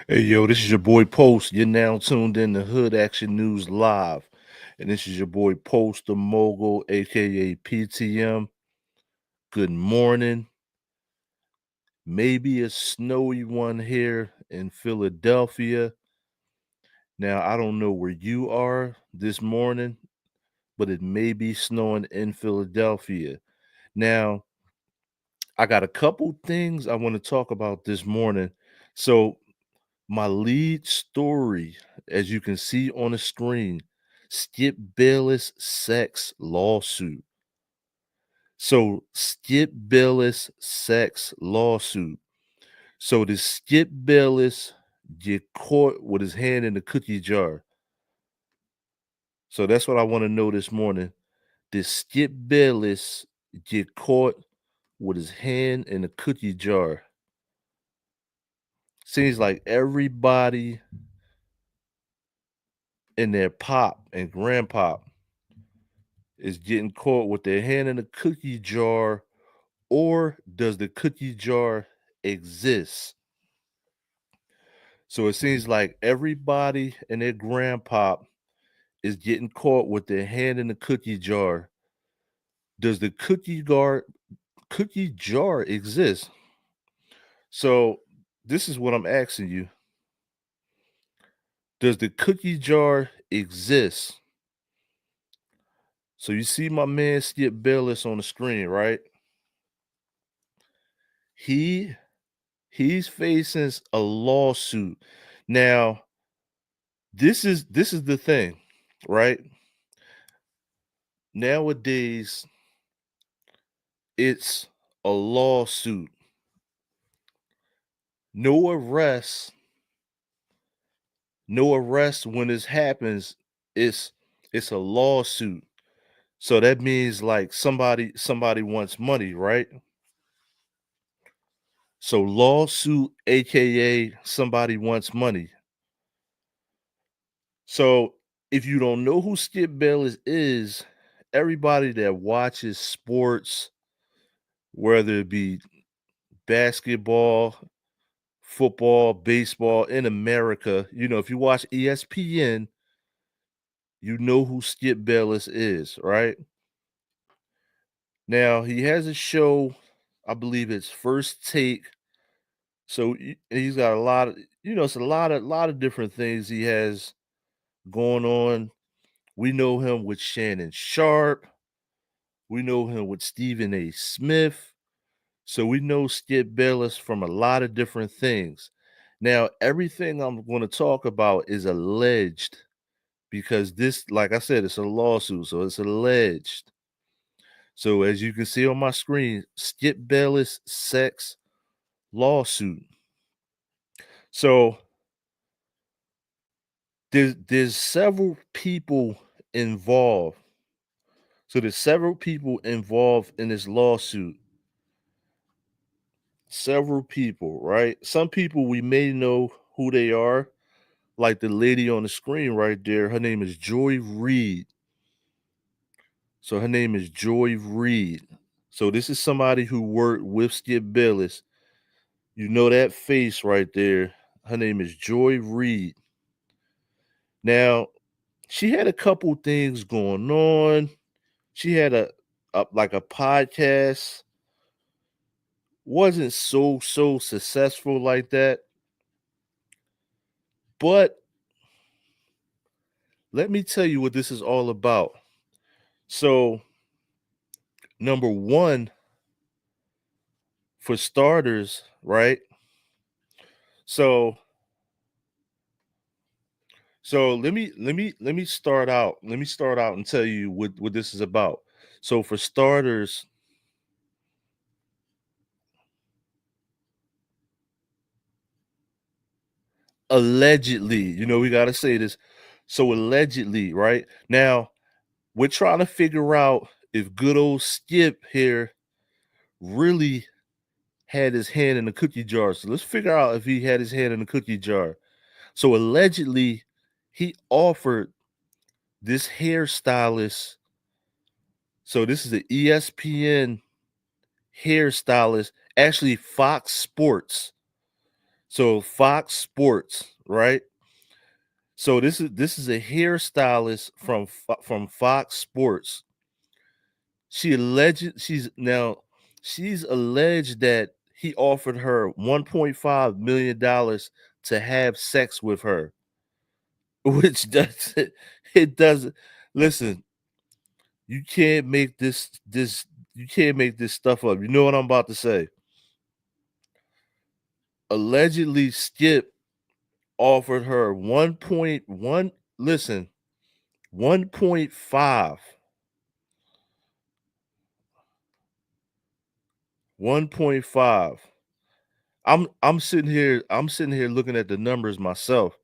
Hey yo, this is your boy Post. You're now tuned in to Hood Action News Live. And this is your boy Post the Mogul, aka PTM. Good morning. Maybe a snowy one here in Philadelphia. Now, I don't know where you are this morning, but it may be snowing in Philadelphia. Now, I got a couple things I want to talk about this morning. So, my lead story, as you can see on the screen, Skip Bayless sex lawsuit. So, Skip Bayless sex lawsuit. So, did Skip Bayless get caught with his hand in the cookie jar? So, that's what I want to know this morning. Did Skip Bayless get caught with his hand in the cookie jar? Seems like everybody and their pop and grandpop is getting caught with their hand in a cookie jar, or does the cookie jar exist? So it seems like everybody and their grandpop is getting caught with their hand in the cookie jar. Does the cookie jar exist? So this is what I'm asking you. Does the cookie jar exist? So you see my man Skip Bayless on the screen, right? He he's facing a lawsuit. Now, this is the thing, right? Nowadays, it's a lawsuit. No arrest, no arrest when this happens, it's it's a lawsuit. So that means like somebody wants money, right? So lawsuit, aka somebody wants money. So if you don't know who Skip Bayless is, everybody that watches sports, whether it be basketball, football, baseball in America, if you watch ESPN, you know who Skip Bayless is, right? Now he has a show, I believe it's First Take. So he's got a lot of, it's a lot of different things he has going on. We know him with Shannon Sharp. We know him with Stephen A. Smith. So we know Skip Bayless from a lot of different things. Now, everything I'm going to talk about is alleged because this, like I said, it's a lawsuit. So it's alleged. So as you can see on my screen, Skip Bayless sex lawsuit. So there's several people involved. So there's several people involved in this lawsuit. Several people, right? Some people we may know who they are, like the lady on the screen right there. Her name is Joy Reid. So her name is Joy Reid. So this is somebody who worked with Skip Bayless. You know that face right there. Her name is Joy Reid. Now, she had a couple things going on. She had a like a podcast. Wasn't so successful like that. But let me tell you what this is all about. So, number one, for starters, right? So let me start out. Let me start out and tell you what this is about. So for starters, allegedly, we got to say this. So allegedly, right? Now, we're trying to figure out if good old Skip here really had his hand in the cookie jar. So let's figure out if he had his hand in the cookie jar. So allegedly, he offered this hairstylist. So this is the ESPN hairstylist, actually Fox Sports. So Fox Sports, right? So this is a hairstylist from Fox Sports. She's alleged that he offered her $1.5 million to have sex with her, which doesn't it doesn't listen, you can't make this you can't make this stuff up. You know what I'm about to say. Allegedly Skip offered her 1.1 listen, 1.5 1.5. I'm sitting here looking at the numbers myself,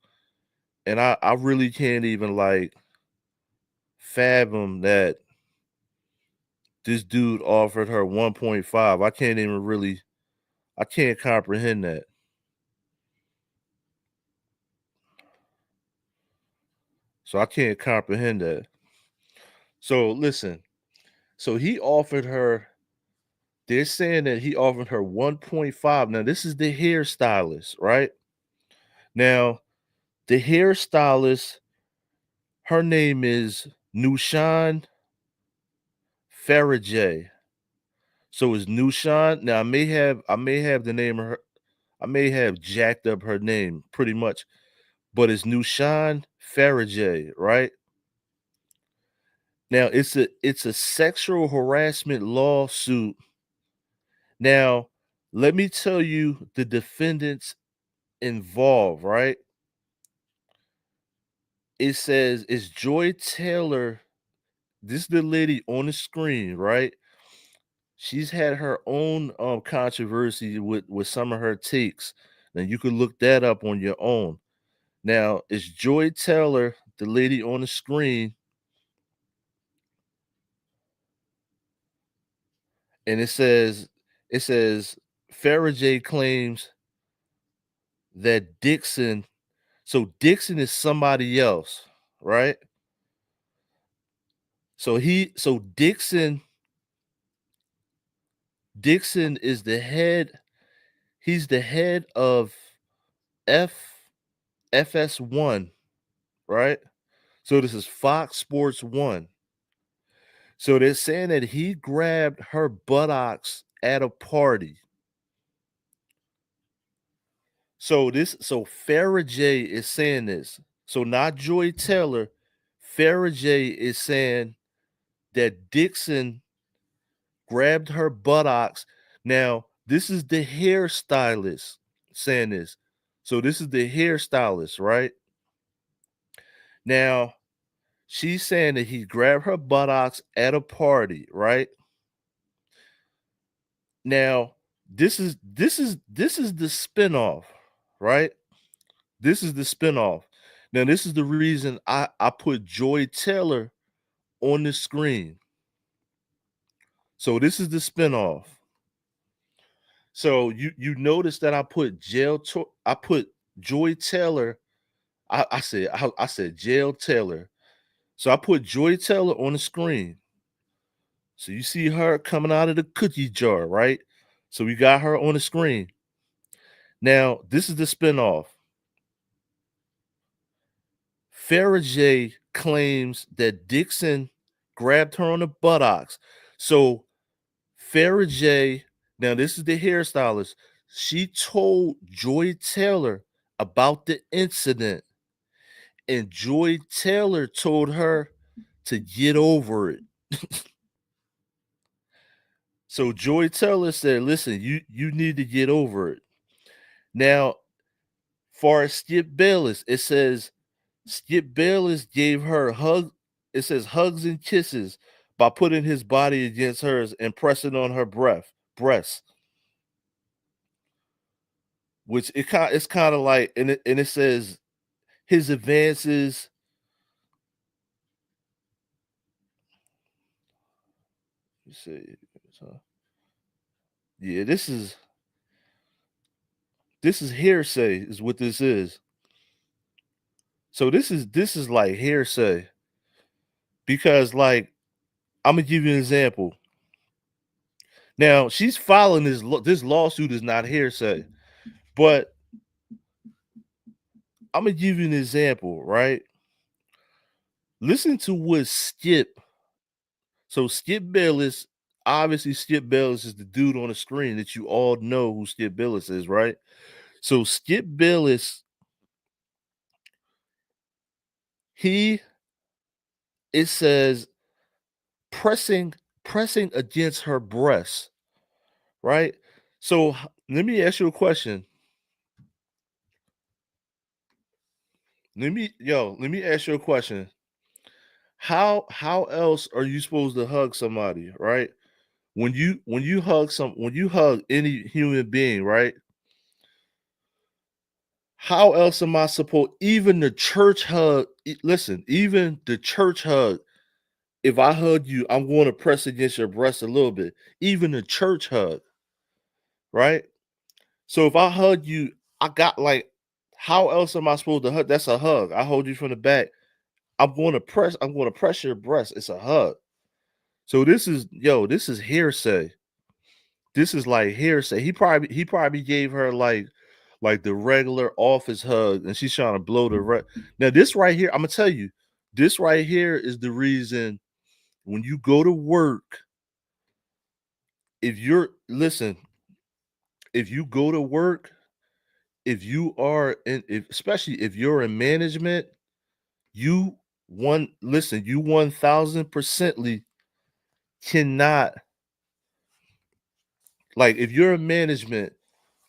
and I really can't even like fathom that this dude offered her 1.5. I can't comprehend that. So I can't comprehend that. So listen, so he offered her they're saying that he offered her 1.5. Now this is the hairstylist, right? Now, the hairstylist, her name is Nushan Farajay. So it's Nushan. Now I may have the name of her. I may have jacked up her name pretty much, but it's Nushan Farajay, right? Now it's a sexual harassment lawsuit. Now, let me tell you the defendants involved, right? It says it's Joy Taylor. This is the lady on the screen, right? She's had her own controversy with some of her takes. Now you could look that up on your own. Now it's Joy Taylor, the lady on the screen, and it says Farajay claims that Dixon. So Dixon is somebody else, right? So Dixon is the head. He's the head of F FS1, right? So this is Fox Sports 1. So they're saying that he grabbed her buttocks at a party. So Farajay is saying this. So not Joy Taylor. Farajay is saying that Dixon grabbed her buttocks. Now, this is the hairstylist saying this. So this is the hairstylist, right? Now, she's saying that he grabbed her buttocks at a party, right? Now, this is the spinoff, right? This is the spinoff. Now, this is the reason I put Joy Taylor on the screen. So this is the spinoff. So you notice that I put Joy Taylor. I said Jail Taylor. So I put Joy Taylor on the screen. So you see her coming out of the cookie jar, right? So we got her on the screen. Now, this is the spinoff. Farajay claims that Dixon grabbed her on the buttocks. So Farajay, now this is the hairstylist, she told Joy Taylor about the incident, and Joy Taylor told her to get over it. So Joy Taylor said, "Listen, you need to get over it." Now, far as Skip Bayless, it says Skip Bayless gave her hug. It says hugs and kisses by putting his body against hers and pressing on her breast, which it's kind of like, and it says his advances. You see, so, yeah, this is hearsay, is what this is. So this is like hearsay because, like, I'm gonna give you an example. Now she's filing this lawsuit is not hearsay, but Imma give you an example, right? Listen to what Skip Bayless, obviously Skip Bayless is the dude on the screen that you all know who Skip Bayless is, right? So Skip Bayless, he it says pressing pressing against her breast, right? So let me ask you a question. Let me ask you a question. How else are you supposed to hug somebody, right? When you hug any human being, right? How else am I supposed even the church hug? Listen, even the church hug, if I hug you, I'm going to press against your breast a little bit. Even the church hug, right? So if I hug you, I got like, how else am I supposed to hug? That's a hug. I hold you from the back. I'm going to press your breast. It's a hug. So this is hearsay. This is like hearsay. He probably gave her like the regular office hug, and she's trying to blow the now this right here, I'm gonna tell you, this right here is the reason when you go to work, if you're listen, if you go to work, if you are in if especially if you're in management, you you 1000%ly cannot, like if you're in management,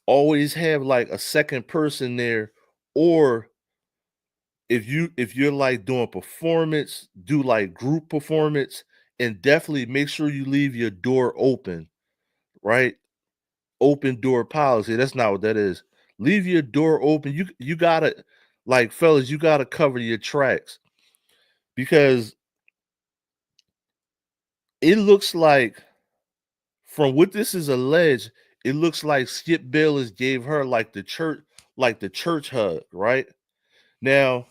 always have like a second person there, or if you're like doing performance, do like group performance, and definitely make sure you leave your door open, right? Open door policy. That's not what that is. Leave your door open. You gotta, like, fellas, you gotta cover your tracks, because it looks like, from what this is alleged, it looks like Skip Bayless gave her like the church hug, right? Now,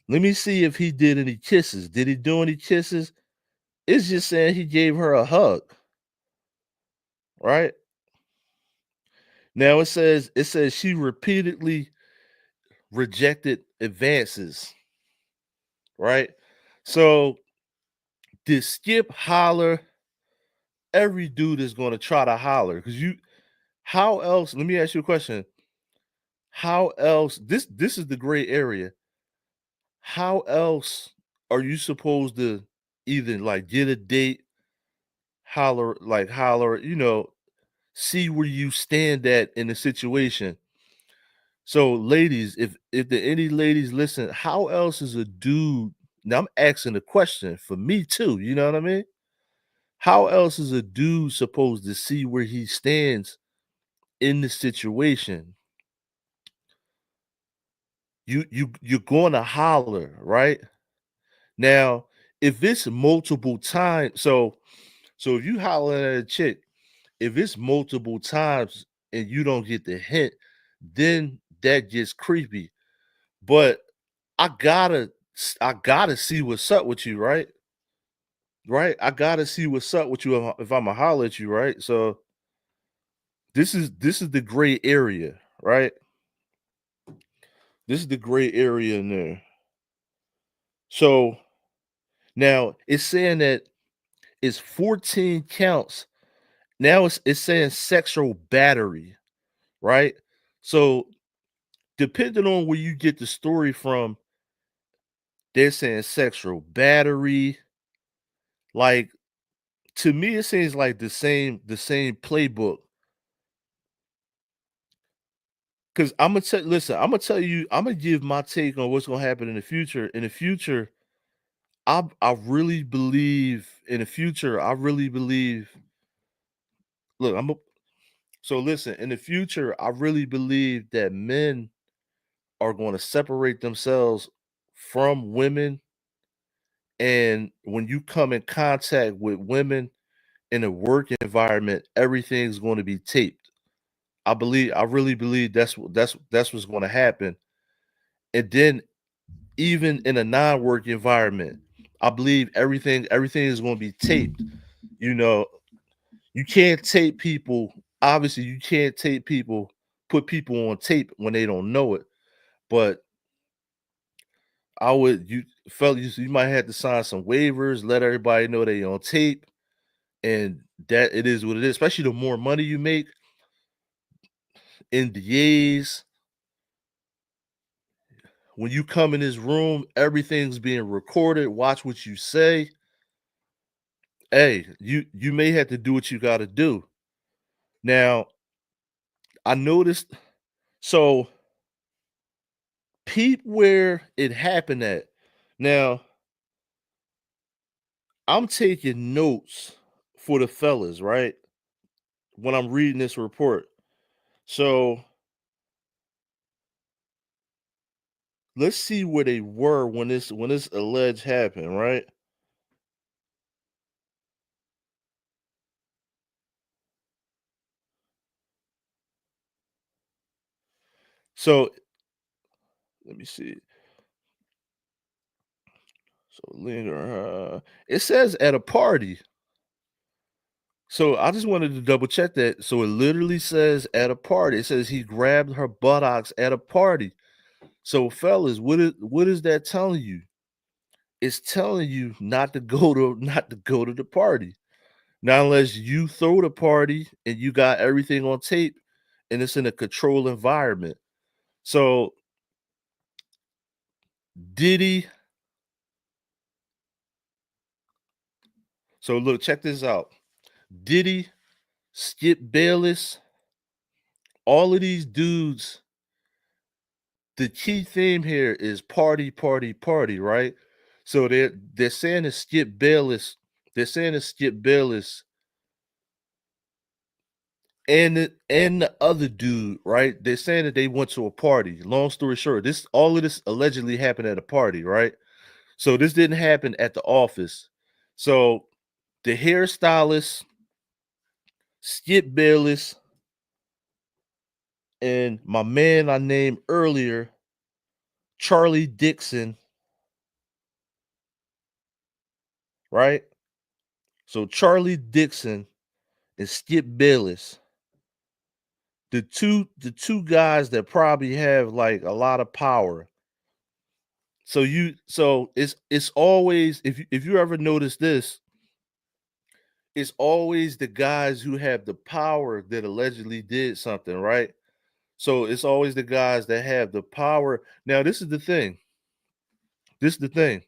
let me see if he did any kisses. Did he do any kisses? It's just saying he gave her a hug, right? Now it says she repeatedly rejected advances, right? So did Skip holler? Every dude is going to try to holler, because you. How else? Let me ask you a question. How else? This is the gray area. How else are you supposed to either like get a date, holler, see where you stand at in the situation? So, ladies, if there any ladies listen, how else is a dude? Now I'm asking the question for me too. You know what I mean? How else is a dude supposed to see where he stands in the situation? You're going to holler, right? Now, if it's multiple times, so if you holler at a chick, if it's multiple times and you don't get the hint, then that gets creepy. But I gotta see what's up with you, right? Right? I gotta see what's up with you if Imma holler at you, right? So this is the gray area, right? This is the gray area in there. So now it's saying that it's 14 counts. Now it's saying sexual battery, right? So depending on where you get the story from, they're saying sexual battery. Like, to me, it seems like the same playbook. Because I'm gonna tell you, I'm gonna give my take on what's gonna happen in the future. In the future, I really believe in the future. I really believe. Look, so listen. In the future, I really believe that men are going to separate themselves from women, and when you come in contact with women in a work environment, everything's going to be taped. I really believe that's what's going to happen. And then even in a non-work environment, I believe everything is going to be taped. You know, you can't tape people. Obviously, you can't tape people, put people on tape when they don't know it. but I would you felt you might have to sign some waivers, let everybody know they on tape, and that it is what it is. Especially the more money you make, NDAs. When you come in this room, everything's being recorded. Watch what you say. Hey, you may have to do what you got to do. Now, I noticed. So peep where it happened at. Now, I'm taking notes for the fellas, right? When I'm reading this report. So let's see where they were when this alleged happened, right? So let me see. So linger. It says at a party. So I just wanted to double check that. So it literally says at a party. It says he grabbed her buttocks at a party. So fellas, what is that telling you? It's telling you not to go to not to go to the party. Not unless you throw the party and you got everything on tape and it's in a controlled environment. So Diddy, so look, check this out. Diddy, Skip Bayless, all of these dudes, the key theme here is party, party, party, right? So they're saying that Skip Bayless, they're saying that Skip Bayless and the other dude, right? They're saying that they went to a party. Long story short, this all of this allegedly happened at a party, right? So this didn't happen at the office. So the hairstylist, Skip Bayless, and my man I named earlier, Charlie Dixon, right? So Charlie Dixon and Skip Bayless, the two guys that probably have like a lot of power. So it's always if you ever notice this, it's always the guys who have the power that allegedly did something, right? So it's always the guys that have the power. Now, this is the thing. This is the thing.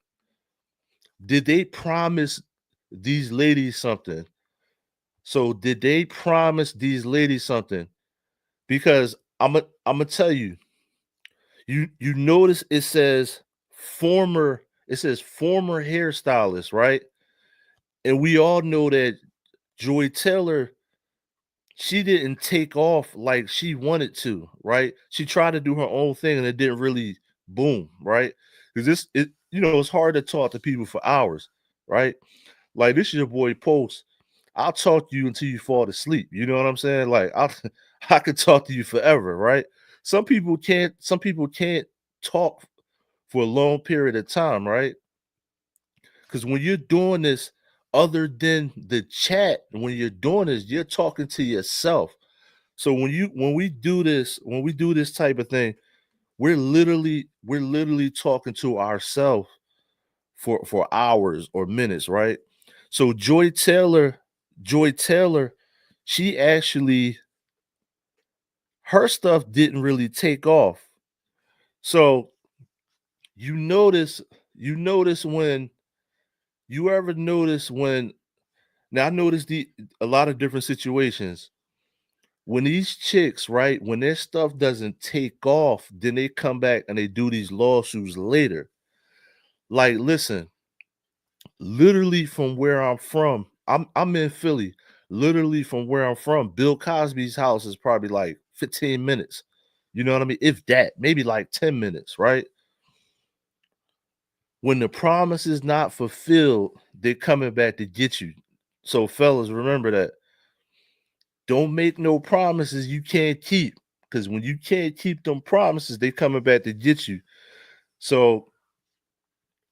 Did they promise these ladies something? So did they promise these ladies something? Because I'm gonna tell you, you notice it says former hairstylist, right? And we all know that Joy Taylor, she didn't take off like she wanted to, right? She tried to do her own thing and it didn't really boom, right? Because it's hard to talk to people for hours, right? Like this is your boy Post. I'll talk to you until you fall asleep. You know what I'm saying? Like I could talk to you forever, right? Some people can't talk for a long period of time, right? Because when you're doing this, other than the chat, when you're doing this, you're talking to yourself. So when we do this type of thing, we're literally talking to ourselves for hours or minutes, right? So Joy Taylor, she actually her stuff didn't really take off. So you notice you notice when you ever notice when now I noticed the a lot of different situations. When these chicks, right, when their stuff doesn't take off, then they come back and they do these lawsuits later. Like, listen, literally from where I'm from, I'm in Philly. Literally from where I'm from, Bill Cosby's house is probably like 15 minutes. You know what I mean? If that, maybe like 10 minutes, right? When the promise is not fulfilled, they're coming back to get you. So, fellas, remember that. Don't make no promises you can't keep. Because when you can't keep them promises, they coming back to get you. So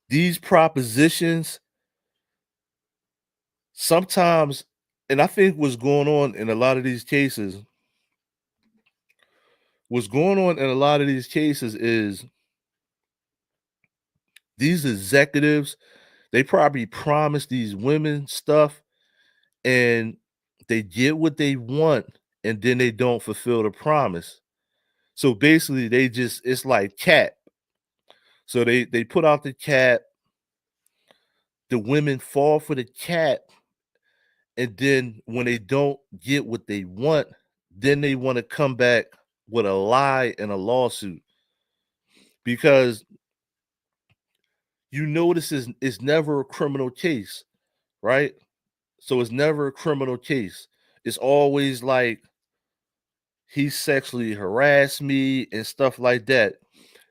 these propositions sometimes, and I think what's going on in a lot of these cases, what's going on in a lot of these cases is these executives, they probably promise these women stuff and they get what they want and then they don't fulfill the promise. So basically they just it's like cat. So they put out the cat, the women fall for the cat, and then when they don't get what they want, then they want to come back with a lie and a lawsuit because you know this is it's never a criminal case, right? So it's never a criminal case. It's always like he sexually harassed me and stuff like that.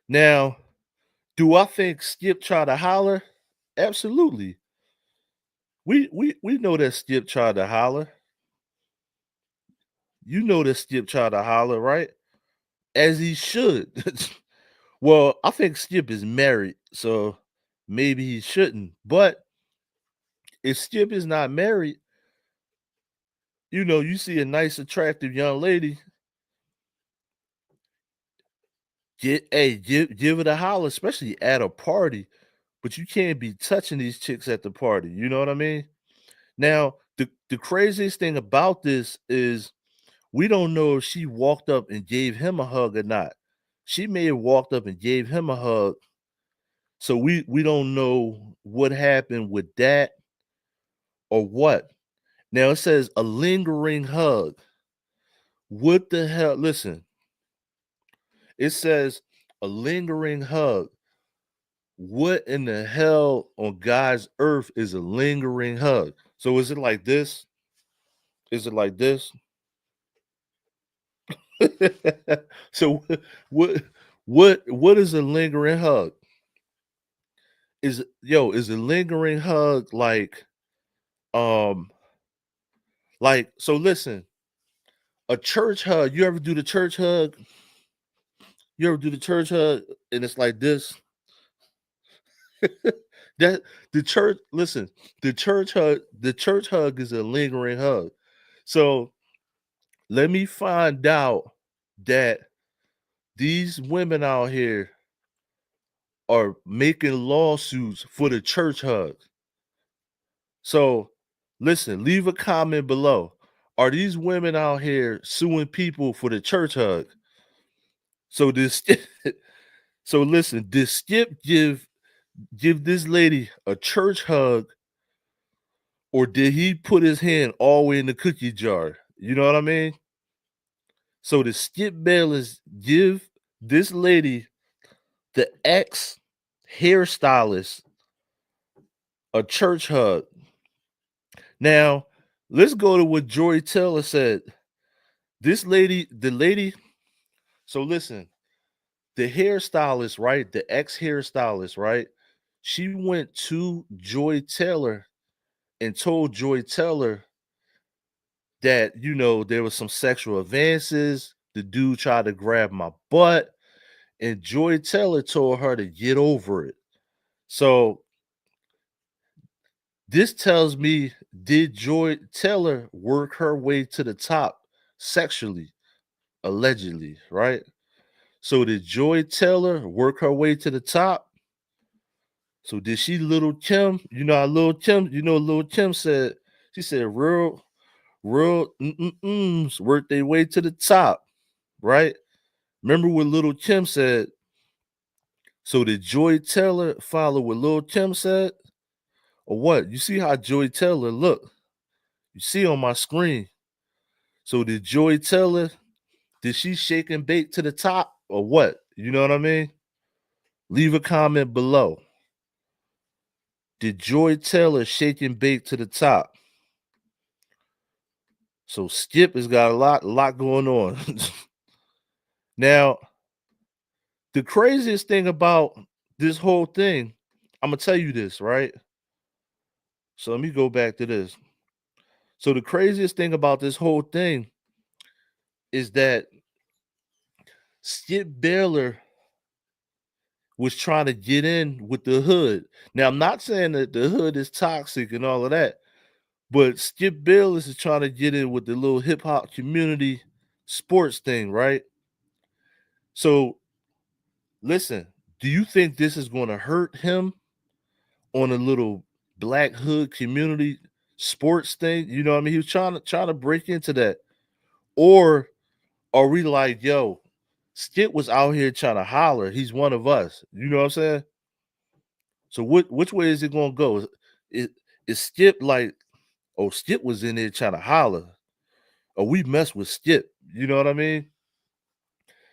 Now, do I think Skip tried to holler? Absolutely. We know that Skip tried to holler. You know that Skip tried to holler, right? As he should. Well, I think Skip is married, so maybe he shouldn't. But if Skip is not married, you see a nice, attractive young lady, give it a holler, especially at a party. But you can't be touching these chicks at the party. You know what I mean? Now, the craziest thing about this is we don't know if she walked up and gave him a hug or not. She may have walked up and gave him a hug. So we don't know what happened with that or what. Now it says a lingering hug. What the hell? Listen, it says a lingering hug. What in the hell on God's earth is a lingering hug? So is it like this? Is it like this? So what what is a lingering hug? Is a lingering hug um like so listen, a church hug, you ever do the church hug? You ever do the church hug and it's like this? That the church listen, the church hug is a lingering hug. So let me find out that these women out here are making lawsuits for the church hug. So listen, leave a comment below. Are these women out here suing people for the church hug? So this so listen, did Skip give this lady a church hug or did he put his hand all the way in the cookie jar? You know what I mean? So the Skip Bayless give this lady, the ex hairstylist, a church hug. Now, let's go to what Joy Taylor said. This lady, the lady, so listen, the hairstylist, right? The ex hairstylist, right? She went to Joy Taylor and told Joy Taylor that, there was some sexual advances. The dude tried to grab my butt, and Joy Taylor told her to get over it. So this tells me, did Joy Taylor work her way to the top sexually, allegedly, right? So did Joy Taylor work her way to the top? So did she Little Kim? You know how Little Kim said, she said real work their way to the top, right? Remember what Little Kim said? So did Joy Taylor follow what Little Kim said? Or what? You see how Joy Taylor look? You see on my screen. So did Joy Taylor, did she shake and bake to the top or what? You know what I mean? Leave a comment below. Did Joy Taylor shake and bake to the top? So Skip has got a lot going on. Now, the craziest thing about this whole thing, I'm gonna tell you this, right? So let me go back to this. So the craziest thing about this whole thing is that Skip Baylor was trying to get in with the hood. Now, I'm not saying that the hood is toxic and all of that, but Skip Bayless is trying to get in with the little hip hop community sports thing, right? So listen, do you think this is going to hurt him on a little black hood community sports thing? You know what I mean? He was trying to break into that. Or are we like, yo, Skip was out here trying to holler. He's one of us. You know what I'm saying? So which way is it gonna go? Is, is Skip like, oh, Skip was in there trying to holler, or we messed with Skip? You know what I mean?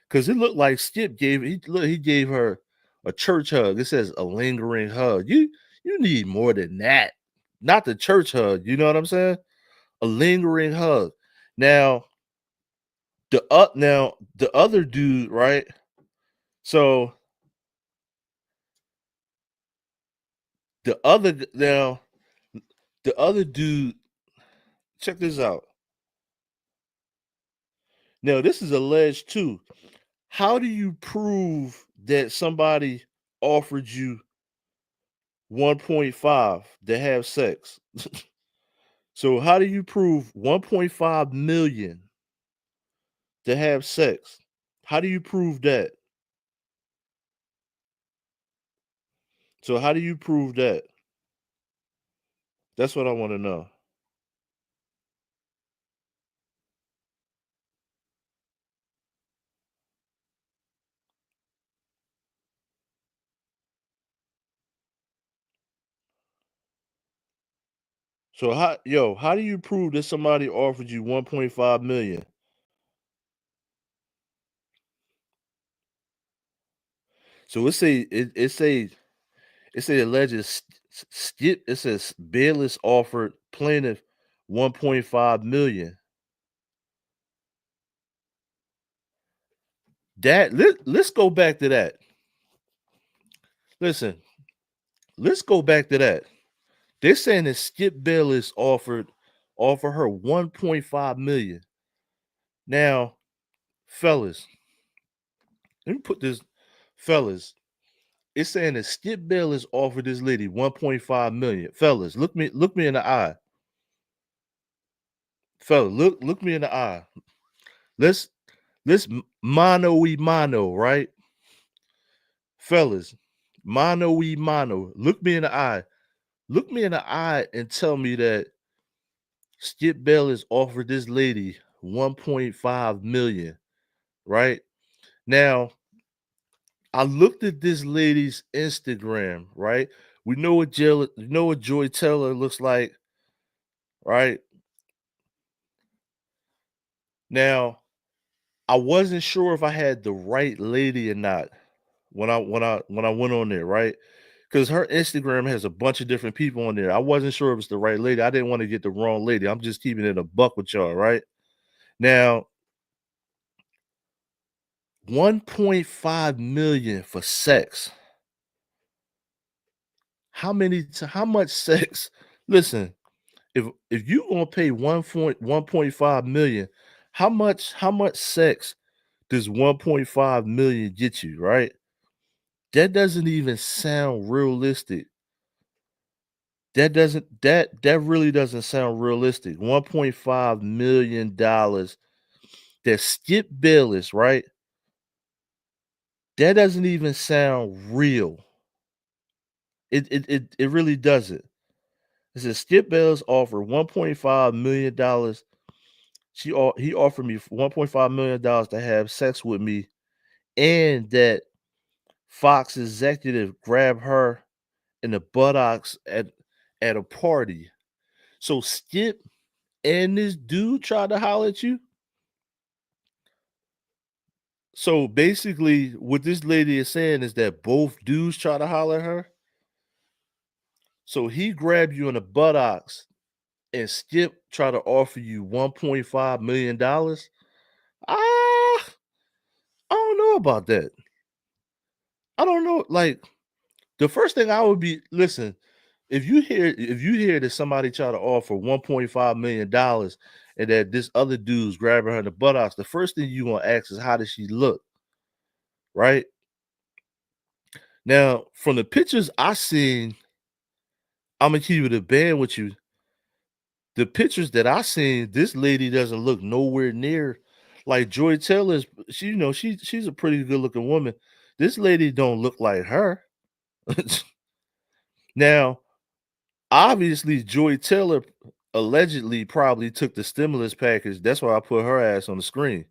Because it looked like Skip he gave her a church hug. It says a lingering hug. You need more than that. Not the church hug. You know what I'm saying? A lingering hug. Now the other dude, right? So the other now the other dude, check this out. Now this is alleged too. How do you prove that somebody offered you 1.5 to have sex? So how do you prove 1.5 million to have sex? How do you prove that? So how do you prove that? That's what I want to know. So how do you prove that somebody offered you 1.5 million? So it say alleged skip it says bailiffs offered plaintiff 1.5 million. Let's go back to that. Listen, let's go back to that. They're saying that Skip Bayless offer her 1.5 million. Now, fellas, let me put this, fellas. It's saying that Skip Bayless offered this lady 1.5 million. Fellas, look me in the eye. Fellas, look me in the eye. Let's mano y mano, right? Fellas, mano y mano. Look me in the eye. Look me in the eye and tell me that Skip Bayless offered this lady 1.5 million, right? Now, I looked at this lady's Instagram, right? We know what Joy Taylor looks like, right? Now, I wasn't sure if I had the right lady or not when I went on there, right? Because her Instagram has a bunch of different people on there. I wasn't sure if it's the right lady. I didn't want to get the wrong lady. I'm just keeping it a buck with y'all, right? Now, 1.5 million for sex. How much sex? Listen, if you gonna pay 1.5 million, how much sex does 1.5 million get you, right? That doesn't even sound realistic. That really doesn't sound realistic. 1.5 million dollars that Skip Bayless, right? That doesn't even sound real. It really doesn't. It says Skip Bayless offered $1.5 million. He offered me $1.5 million to have sex with me, and that Fox executive grabbed her in the buttocks at a party. So Skip and this dude tried to holler at you. So basically, what this lady is saying is that both dudes try to holler at her. So he grabbed you in the buttocks and Skip try to offer you $1.5 million. Ah, I don't know about that. I don't know. Like the first thing I would be listen, if you hear that somebody try to offer $1.5 million and that this other dude's grabbing her in the buttocks, the first thing you gonna ask is how does she look, right? Now, from the pictures I seen, I'm gonna keep it a band with you. The pictures that I seen, this lady doesn't look nowhere near Like Joy Taylor's, she, she's a pretty good looking woman. This lady don't look like her. Now, obviously, Joy Taylor allegedly probably took the stimulus package. That's why I put her ass on the screen.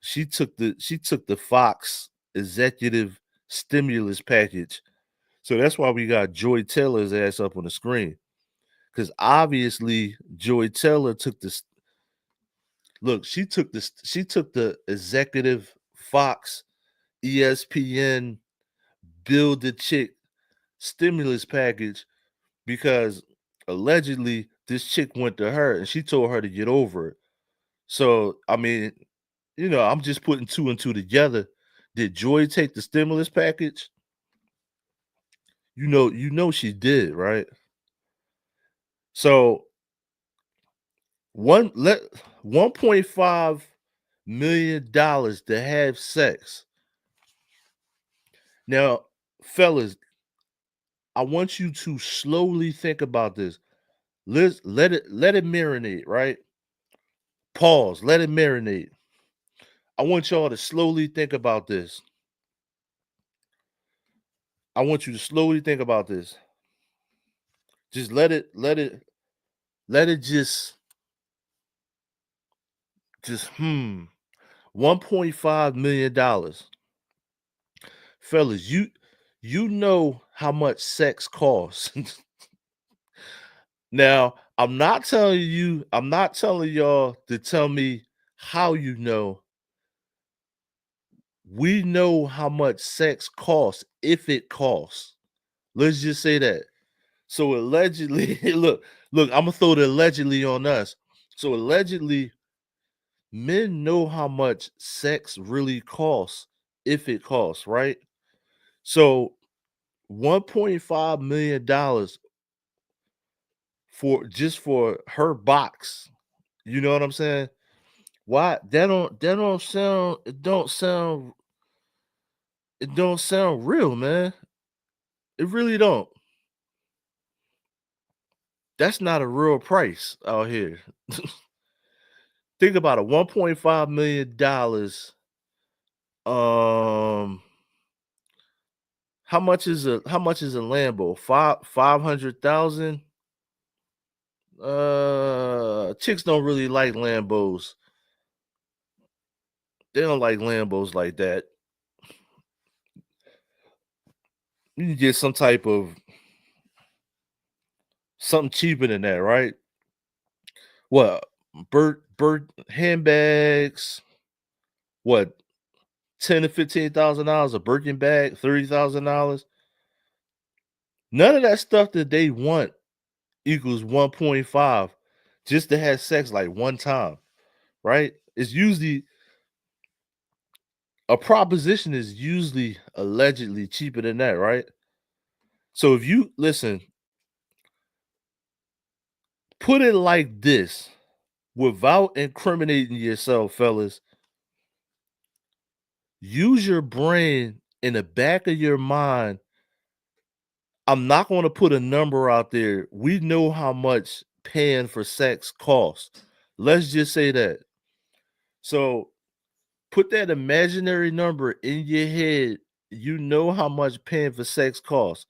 She took the Fox executive stimulus package. So that's why we got Joy Taylor's ass up on the screen. Because obviously Joy Taylor took this. Look, she took the executive Fox, ESPN, build the chick stimulus package because allegedly this chick went to her and she told her to get over it. So I mean, I'm just putting two and two together. Did Joy take the stimulus package? You know she did, right? So one let $1.5 million to have sex. Now, fellas, I want you to slowly think about this. Let it marinate, right? Pause, let it marinate. I want y'all to slowly think about this. I want you to slowly think about this. Just let it just 1.5 million dollars. Fellas, you know how much sex costs. Now, I'm not telling y'all to tell me how you know. We know how much sex costs if it costs. Let's just say that. So allegedly, look, I'm gonna throw the allegedly on us. So allegedly, men know how much sex really costs if it costs, right? So $1.5 million for her box. You know what I'm saying? Why that don't sound it don't sound real, man. It really don't. That's not a real price out here. Think about it. $1.5 million. Um, how much is a Lambo? $500,000. Chicks don't really like Lambos. They don't like Lambos like that. You can get some type of something cheaper than that, right? What? Bird handbags. What? $10,000 to $15,000 a Birkin bag, $30,000. None of that stuff that they want equals 1.5 just to have sex like one time, right? It's usually a proposition is usually allegedly cheaper than that, right? So if you listen, put it like this without incriminating yourself, fellas. Use your brain in the back of your mind. I'm not going to put a number out there. We know how much paying for sex costs. Let's just say that. So put that imaginary number in your head. You know how much paying for sex costs.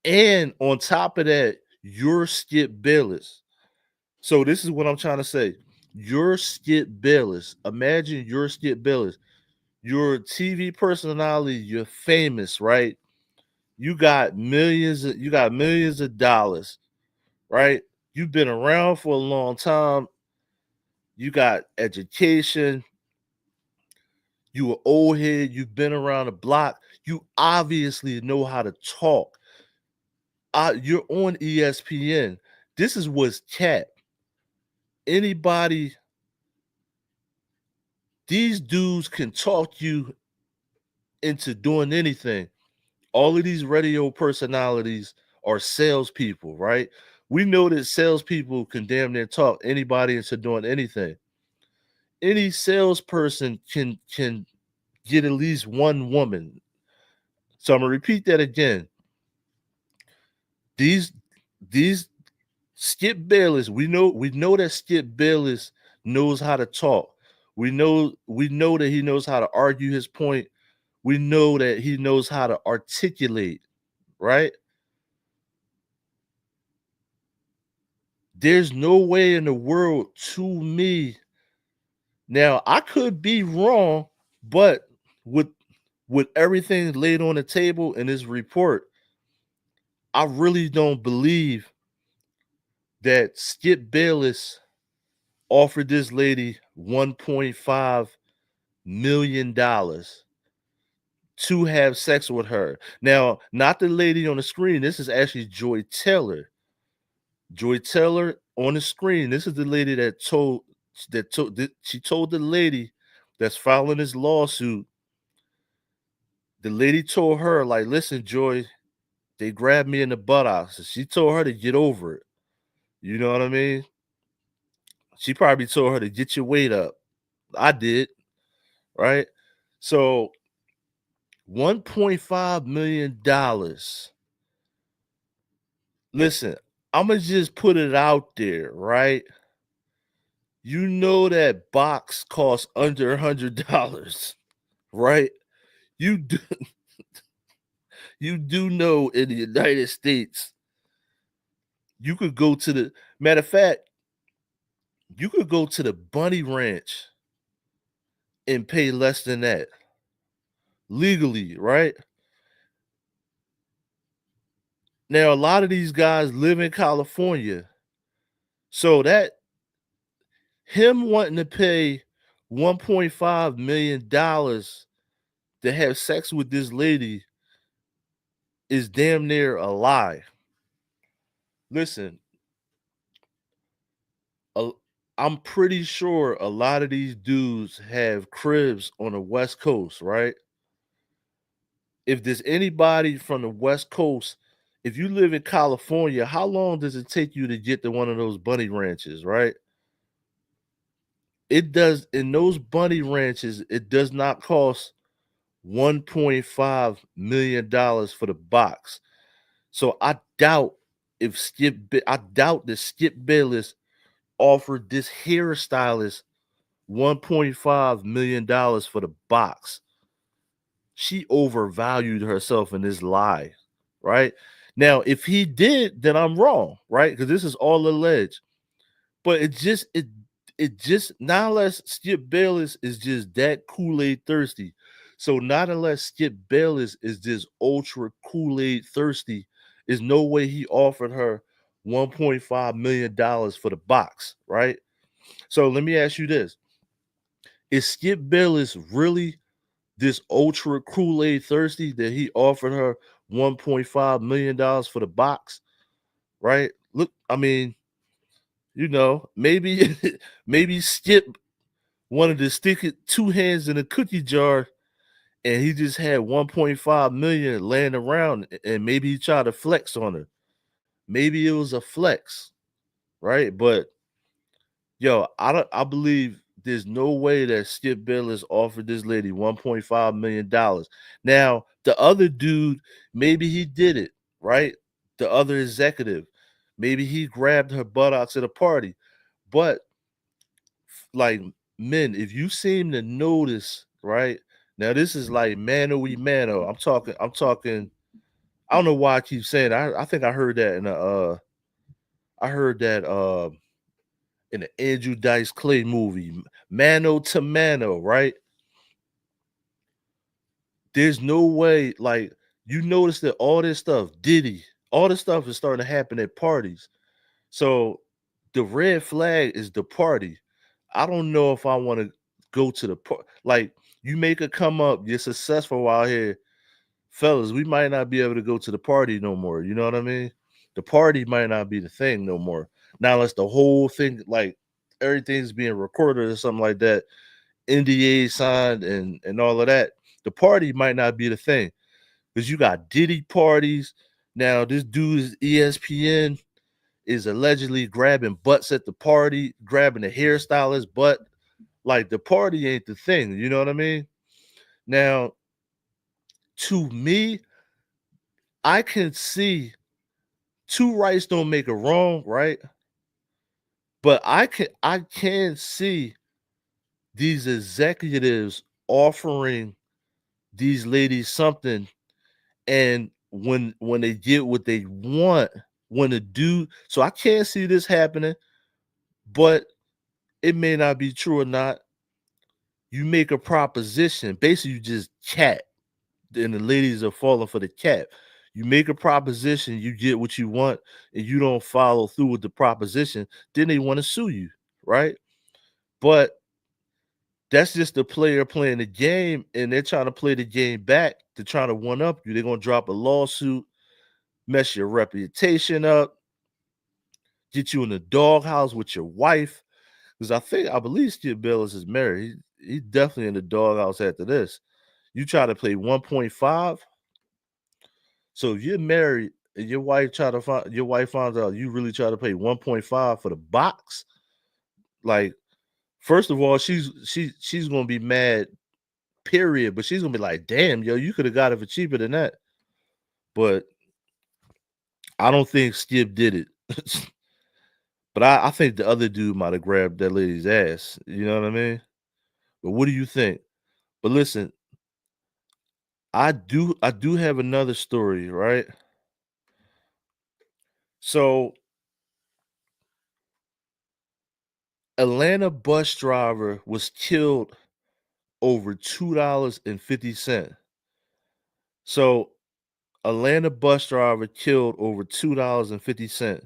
And on top of that, you're Skip Bayless. So this is what I'm trying to say. You're Skip Bayless. Imagine you're Skip Bayless. You're a TV personality. You're famous, right? You got millions of dollars, right? You've been around for a long time. You got education. You an old head. You've been around the block. You obviously know how to talk. You're on ESPN. This is what's cat. Anybody, these dudes can talk you into doing anything. All of these radio personalities are salespeople, right? We know that salespeople can damn near talk anybody into doing anything. Any salesperson can get at least one woman. So I'm gonna repeat that again. These these Skip Bayless, we know that Skip Bayless knows how to talk. We know that he knows how to argue his point. We know that he knows how to articulate, right? There's no way in the world to me. Now, I could be wrong, but with everything laid on the table in this report, I really don't believe that Skip Bayless offered this lady $1.5 million to have sex with her. Now, not the lady on the screen. This is actually Joy Taylor. Joy Taylor on the screen. This is the lady she told the lady that's filing this lawsuit. The lady told her, like, listen, Joy, they grabbed me in the buttocks. She told her to get over it. You know what I mean? She probably told her to get your weight up. I did, right? So $1.5 million. Listen, I'ma just put it out there, right? You know that box costs under $100, right? You do you do know in the United States, you could go to the matter of fact, you could go to the Bunny Ranch and pay less than that legally, right? Now, a lot of these guys live in California, so that him wanting to pay $1.5 million to have sex with this lady is damn near a lie. Listen, a I'm pretty sure a lot of these dudes have cribs on the West Coast, right? If there's anybody from the West Coast, if you live in California, how long does it take you to get to one of those bunny ranches, right? It does in those bunny ranches, it does not cost $1.5 million for the box. So I doubt that Skip Bayless offered this hairstylist $1.5 million for the box. She overvalued herself in this lie, right? Now, if he did, then I'm wrong, right? Because this is all alleged. But it just not unless Skip Bayless is just that Kool-Aid thirsty. So not unless Skip Bayless is just ultra Kool-Aid thirsty, is no way he offered her $1.5 million for the box, right? So let me ask you this. Is Skip Bayless really this ultra Kool-Aid thirsty that he offered her $1.5 million for the box, right? Look, I mean, maybe maybe Skip wanted to stick it two hands in a cookie jar and he just had 1.5 million laying around and maybe he tried to flex on her. Maybe it was a flex, right? But I believe there's no way that Skip Bayless offered this lady $1.5 million. Now, the other dude, maybe he did it, right? The other executive, maybe he grabbed her buttocks at a party. But like men, if you seem to notice, right? Now this is like mano y mano. I'm talking. I don't know why I keep saying that. I think I heard that I heard that in the Andrew Dice Clay movie, Mano to Mano, right? There's no way, like, you notice that all this stuff, Diddy, all this stuff is starting to happen at parties. So the red flag is the party. I don't know if I want to go to the like you make a come up, you're successful out here, fellas. We might not be able to go to the party no more. You know what I mean? The party might not be the thing no more. Now unless the whole thing, like everything's being recorded or something like that, NDA signed and all of that, the party might not be the thing. Because you got Diddy parties. Now this dude is ESPN is allegedly grabbing butts at the party, grabbing the hairstylist butt. Like the party ain't the thing, you know what I mean? Now, to me, I can see two rights don't make a wrong, right? But I can see these executives offering these ladies something, and when they get what they want, when the dude, so I can't see this happening, but it may not be true or not. You make a proposition, basically you just chat, and the ladies are falling for the cat. You make a proposition, you get what you want, and you don't follow through with the proposition, then they want to sue you, right? But that's just the player playing the game, and they're trying to play the game back to try to one up you. They're gonna drop a lawsuit, mess your reputation up, get you in the doghouse with your wife. Because I believe Skip Bayless is married. He's definitely in the doghouse after this. You try to play 1.5. So if you're married and your wife finds out you really try to pay 1.5 for the box, like first of all, she's gonna be mad, period. But she's gonna be like, damn, yo, you could have got it for cheaper than that. But I don't think Skip did it. But I think the other dude might have grabbed that lady's ass. You know what I mean? But what do you think? But listen, I do have another story, right? So Atlanta bus driver was killed over $2.50. So Atlanta bus driver killed over $2.50.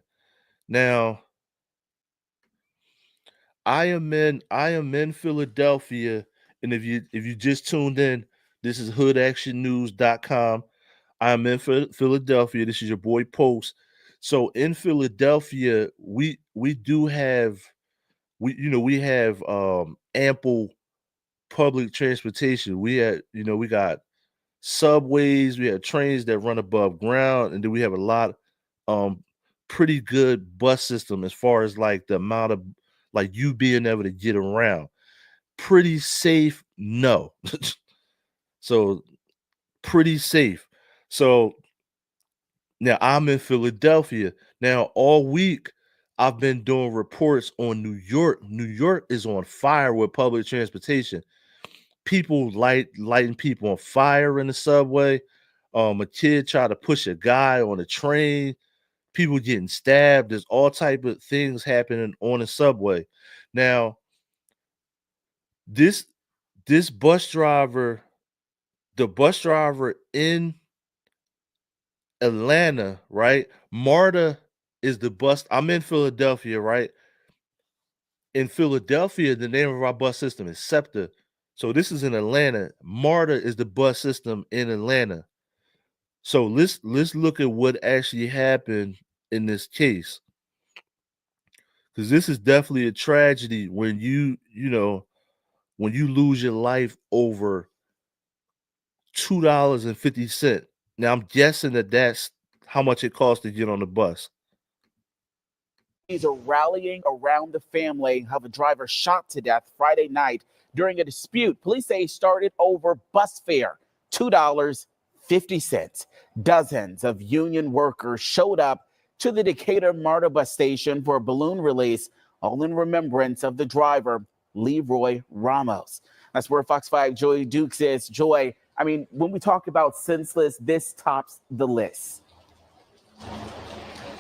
Now I am in Philadelphia, and if you just tuned in, this is hoodactionnews.com. I'm in Philadelphia. This is your boy Post. So in Philadelphia, we do have we have ample public transportation. We got subways, we have trains that run above ground, and then we have a lot um pretty good bus system as far as like the amount of like you being able to get around. Pretty safe, no. So pretty safe. So now I'm in Philadelphia. Now all week I've been doing reports on New York. New York is on fire with public transportation. People lighting people on fire in the subway. A kid tried to push a guy on a train. People getting stabbed. There's all type of things happening on the subway. Now, this this bus driver, the bus driver in Atlanta, right? Marta is the bus. I'm in Philadelphia, right? In Philadelphia, the name of our bus system is SEPTA. So this is in Atlanta. Marta is the bus system in Atlanta. So let's look at what actually happened in this case, because this is definitely a tragedy when when you lose your life over $2.50. Now I'm guessing that's how much it costs to get on the bus. These are rallying around the family of a driver shot to death Friday night during a dispute. Police say it started over bus fare, $2.50. Dozens of union workers showed up to the Decatur Marta Bus station for a balloon release, all in remembrance of the driver, Leroy Ramos. That's where Fox 5 Joy Dukes is. Joy, I mean, when we talk about senseless, this tops the list.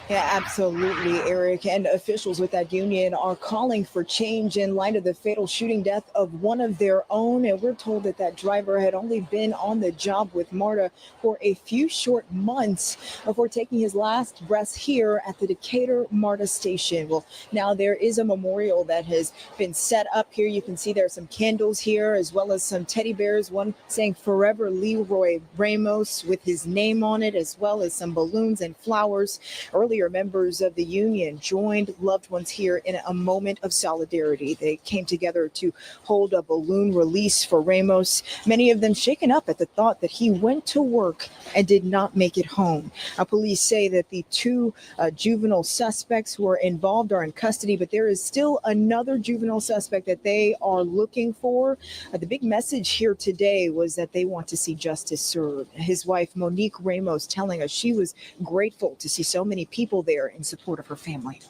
Yeah, absolutely, Eric. And officials with that union are calling for change in light of the fatal shooting death of one of their own. And we're told that that driver had only been on the job with Marta for a few short months before taking his last breaths here at the Decatur Marta station. Well, now there is a memorial that has been set up here. You can see there are some candles here, as well as some teddy bears, one saying Forever Leroy Ramos with his name on it, as well as some balloons and flowers. Earlier, members of the union joined loved ones here in a moment of solidarity. They came together to hold a balloon release for Ramos, many of them shaken up at the thought that he went to work and did not make it home. Police say that the two juvenile suspects who are involved are in custody, but there is still another juvenile suspect that they are looking for. The big message here today was that they want to see justice served. His wife, Monique Ramos, telling us she was grateful to see so many people there in support of her family.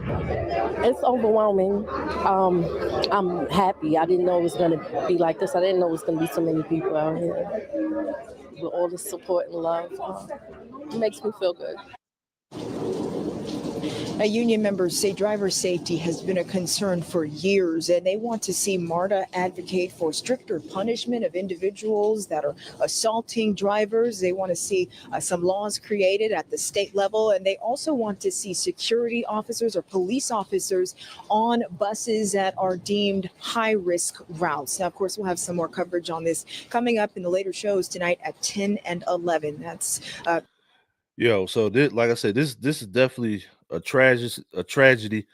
It's overwhelming. Um, I'm happy. I didn't know it was going to be like this. I didn't know it was going to be so many people out here with all the support and love. It makes me feel good. Now, union members say driver safety has been a concern for years, and they want to see MARTA advocate for stricter punishment of individuals that are assaulting drivers. They want to see some laws created at the state level, and they also want to see security officers or police officers on buses that are deemed high risk routes. Now, of course, we'll have some more coverage on this coming up in the later shows tonight at 10 and 11. That's Yo, so this, like I said, this is definitely a tragedy.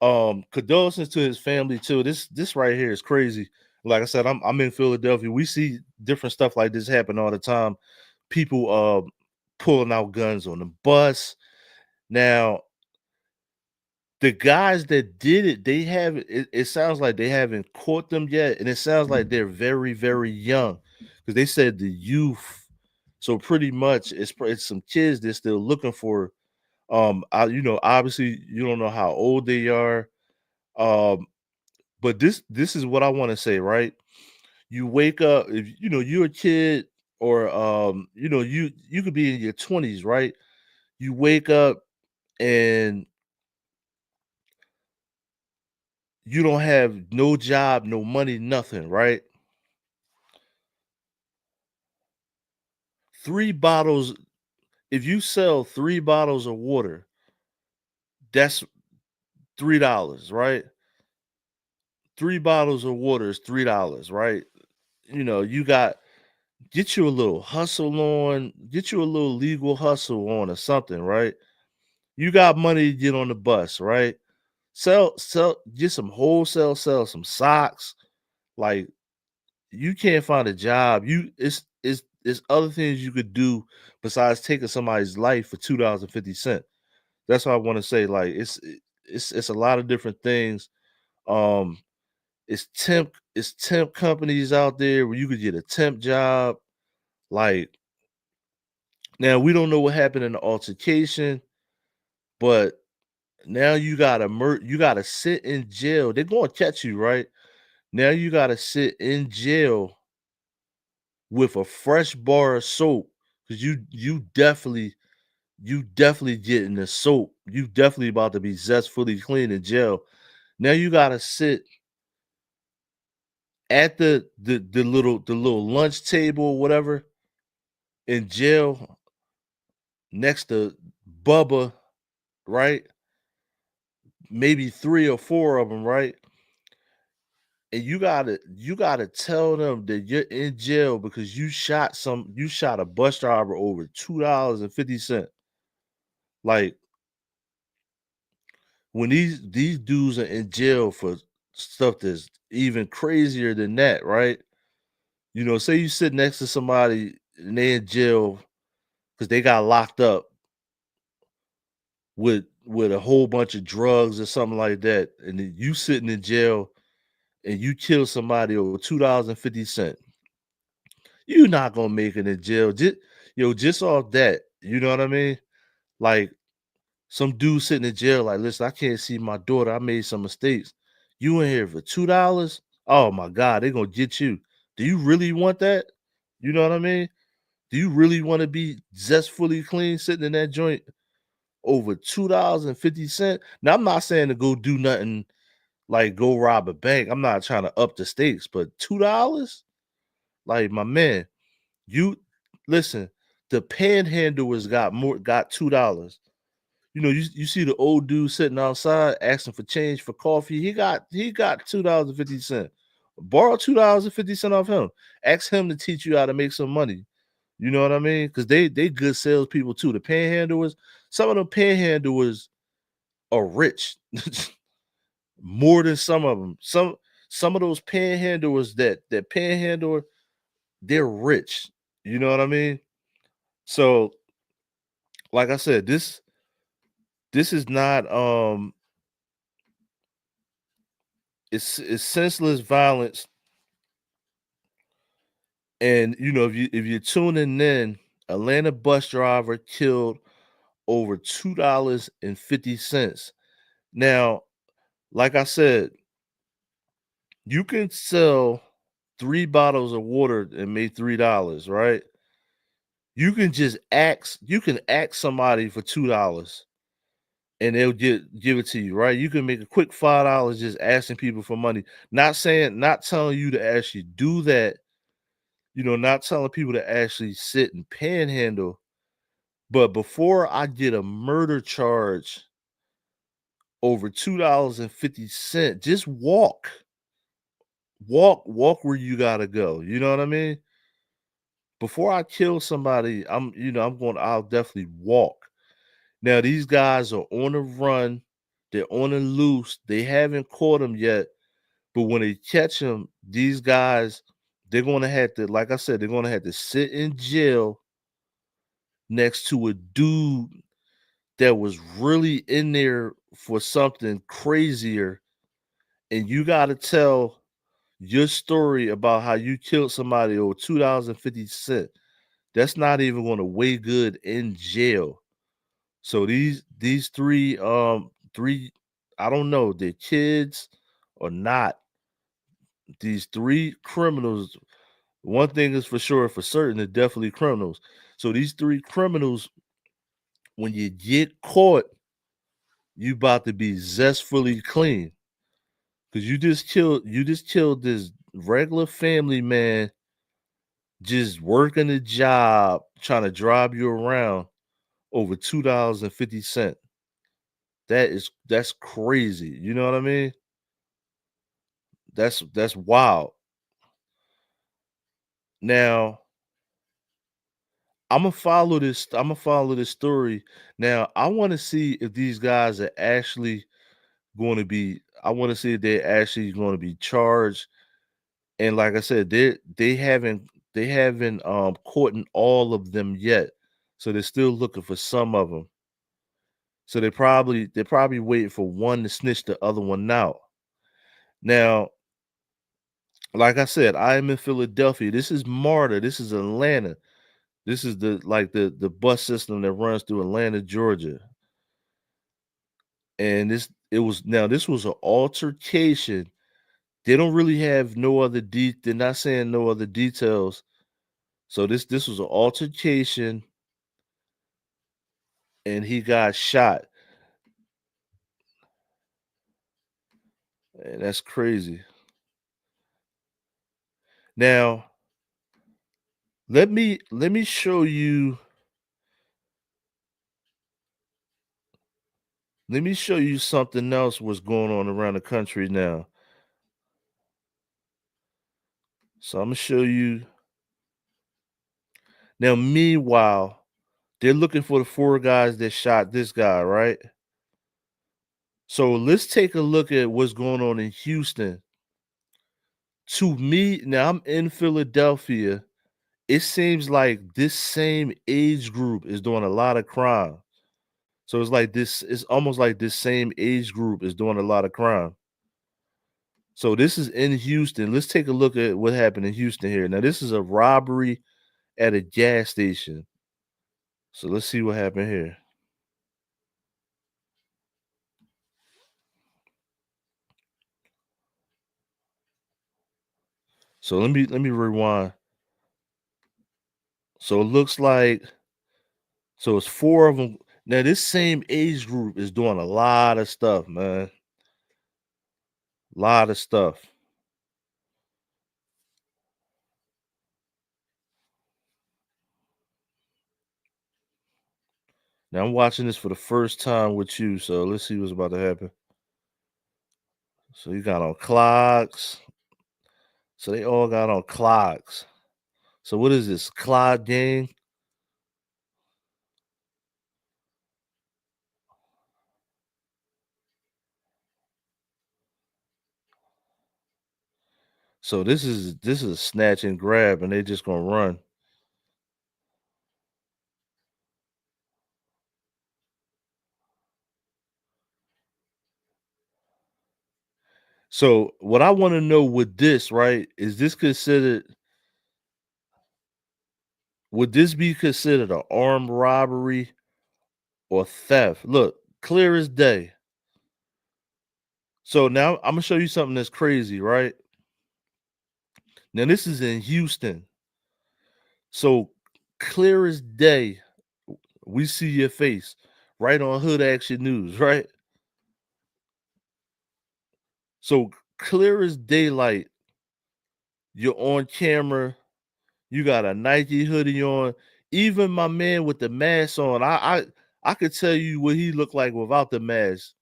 Condolences to his family too. This right here is crazy. Like I said, I'm in Philadelphia. We see different stuff like this happen all the time. People pulling out guns on the bus. Now, the guys that did it, they haven't it sounds like they haven't caught them yet, and it sounds like they're very, very young. Because they said the youth. So pretty much it's some kids they're still looking for. Obviously you don't know how old they are. Um, but this is what I want to say, right? You wake up, if you're a kid, or you could be in your 20s, right? You wake up and you don't have no job, no money, nothing, right? Three bottles, if you sell 3 bottles of water, that's $3, right? 3 bottles of water is $3, right? You got get you a little hustle on, get you a little legal hustle on or something, right? You got money to get on the bus, right? Sell, get some wholesale, sell some socks. Like, you can't find a job. It's other things you could do besides taking somebody's life for $2.50. That's what I want to say. Like, it's a lot of different things. Um, it's temp companies out there where you could get a temp job. Like, now we don't know what happened in the altercation, but now you gotta sit in jail. They're gonna catch you, right? Now you gotta sit in jail with a fresh bar of soap, because you definitely getting the soap. You definitely about to be zestfully clean in jail. Now you gotta sit at the little lunch table or whatever in jail next to Bubba, right? Maybe three or four of them, right? And you gotta tell them that you're in jail because you shot a bus driver over $2.50. Like, when these dudes are in jail for stuff that's even crazier than that, right? Say you sit next to somebody and they in jail because they got locked up with a whole bunch of drugs or something like that, and then you sitting in jail and you kill somebody over $2.50. You're not gonna make it in jail. Just off that, you know what I mean? Like, some dude sitting in jail, like, listen, I can't see my daughter. I made some mistakes. You in here for $2? Oh my God, they're gonna get you. Do you really want that? You know what I mean? Do you really want to be just fully clean sitting in that joint over $2.50? Now, I'm not saying to go do nothing like go rob a bank. I'm not trying to up the stakes, but $2? Like, my man, you listen, the panhandlers got $2. You see the old dude sitting outside asking for change for coffee. He got $2.50. Borrow $2.50 off him. Ask him to teach you how to make some money. You know what I mean? Because they good salespeople too. The panhandlers, some of them panhandlers are rich. More than some of them. Some of those panhandlers that panhandler, they're rich. You know what I mean? So, like I said, this is not it's senseless violence. And if you're tuning in, Atlanta bus driver killed over $2.50. Now, like I said, you can sell 3 bottles of water and make $3, right? You can ask somebody for $2 and they'll give it to you, right? You can make a quick $5 just asking people for money. Not telling you to actually do that, not telling people to actually sit and panhandle. But before I get a murder charge over $2.50, just walk where you gotta go. You know what I mean? Before I kill somebody, I'll definitely walk. Now these guys are on the run, they're on the loose, they haven't caught them yet. But when they catch them, these guys, they're gonna have to, like I said, they're gonna have to sit in jail next to a dude that was really in there for something crazier. And you gotta tell your story about how you killed somebody over $2.50. That's not even gonna weigh good in jail. So these three, I don't know, they're kids or not. These three criminals, one thing is for sure, for certain, they're definitely criminals. So these three criminals, when you get caught, you about to be zestfully clean. Cause you just killed this regular family man just working a job trying to drive you around over $2.50. That's crazy. You know what I mean? That's wild. Now I'm gonna follow this story. Now I want to see if these guys are actually going to be. I want to see if they're actually going to be charged. And like I said, they haven't caught all of them yet, so they're still looking for some of them. So they're probably waiting for one to snitch the other one out. Now, like I said, I am in Philadelphia. This is Marta. This is Atlanta. This is the bus system that runs through Atlanta, Georgia. And this was an altercation. They don't really have no other they're not saying no other details. So this was an altercation and he got shot. And that's crazy. Now, let me show you something else what's going on around the country now. So I'm gonna show you now. Meanwhile, they're looking for the four guys that shot this guy, right? So let's take a look at what's going on in Houston. To me, now I'm in Philadelphia. It seems like this same age group is doing a lot of crime. So it's almost like this same age group is doing a lot of crime. So this is in Houston. Let's take a look at what happened in Houston here. Now, this is a robbery at a gas station. So let's see what happened here. So let me rewind. So it looks like it's four of them. Now this same age group is doing a lot of stuff, man. Lot of stuff. Now I'm watching this for the first time with you, so let's see what's about to happen. So you got on clocks. So they all got on clocks. So what is this? Clock gang? So this is a snatch and grab, and they just gonna run. So what I want to know with this, right, is this considered? Would this be considered an armed robbery or theft? Look, clear as day. So now I'm gonna show you something that's crazy, right? Now this is in Houston. So clear as day, we see your face right on Hood Action News, right? So clear as daylight, you're on camera. You got a Nike hoodie on. Even my man with the mask on, I could tell you what he looked like without the mask.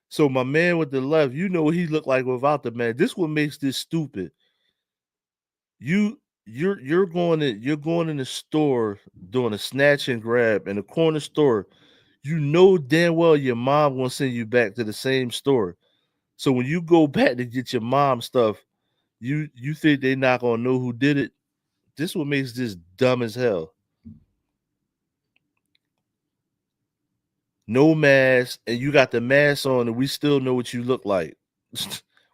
So my man with the left, you know what he looked like without the mask. This what makes this stupid. You're going in the store doing a snatch and grab in the corner store. You know damn well your mom gonna send you back to the same store. So when you go back to get your mom stuff, you think they not gonna know who did it. This what makes this dumb as hell. No mask, and you got the mask on, and we still know what you look like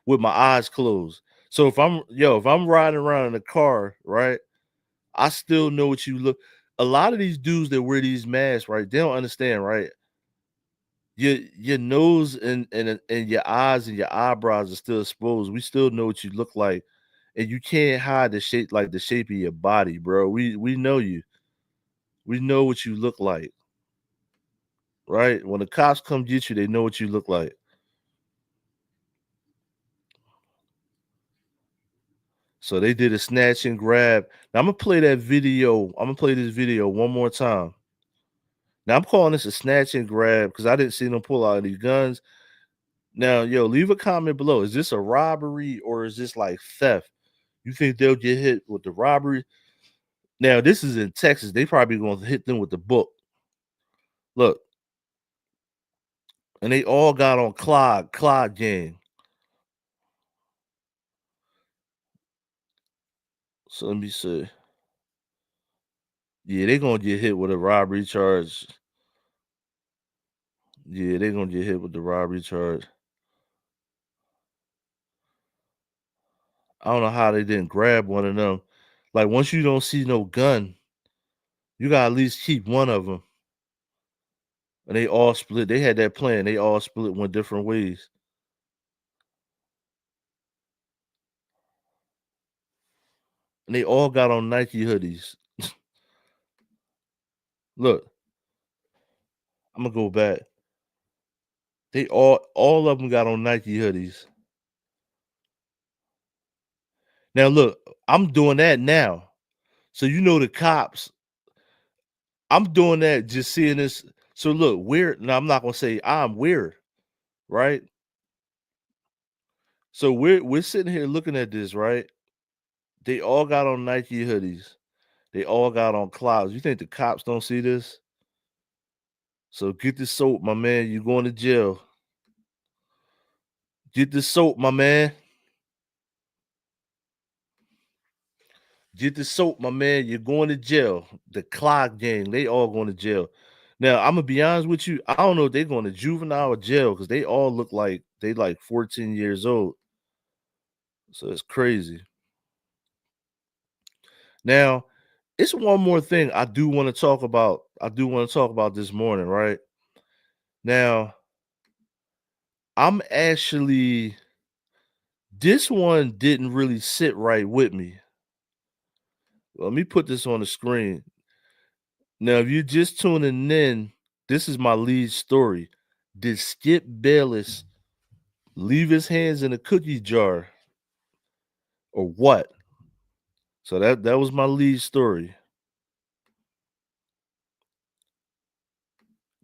with my eyes closed. So if I'm riding around in a car, right, I still know what you look. A lot of these dudes that wear these masks, right, they don't understand, right? Your nose and your eyes and your eyebrows are still exposed. We still know what you look like, and you can't hide the shape of your body, bro. We know you. We know what you look like, right? When the cops come get you, they know what you look like. So they did a snatch and grab. Now I'm gonna play that video. I'm gonna play this video one more time. Now I'm calling this a snatch and grab because I didn't see them pull out any guns. Now, yo, leave a comment below. Is this a robbery or is this like theft? You think they'll get hit with the robbery? Now, this is in Texas. They probably gonna hit them with the book. Look, and they all got on Clyde gang. So let me see. Yeah, they gonna get hit with a robbery charge. Yeah, they gonna get hit with the robbery charge. I don't know how they didn't grab one of them. Like once you don't see no gun, you gotta at least keep one of them. And they all split. They had that plan. They all split went different ways. And they all got on Nike hoodies. Look, I'm gonna go back. They all of them got on Nike hoodies. Now look, I'm doing that now. So you know the cops. I'm doing that just seeing this. So look, weird. Now I'm not gonna say I'm weird, right? So we're sitting here looking at this, right? They all got on Nike hoodies. They all got on clouds. You think the cops don't see this? So get the soap, my man. You going to jail. Get the soap, my man. Get the soap, my man. You're going to jail. The Clock gang, they all going to jail. Now, I'm gonna be honest with you. I don't know if they're going to juvenile or jail because they all look like they like 14 years old. So it's crazy. Now, it's one more thing I do want to talk about. I do want to talk about this morning, right? Now, I'm actually this one didn't really sit right with me. Let me put this on the screen. Now, if you're just tuning in, this is my lead story. Did Skip Bayless leave his hands in a cookie jar or what? So that was my lead story.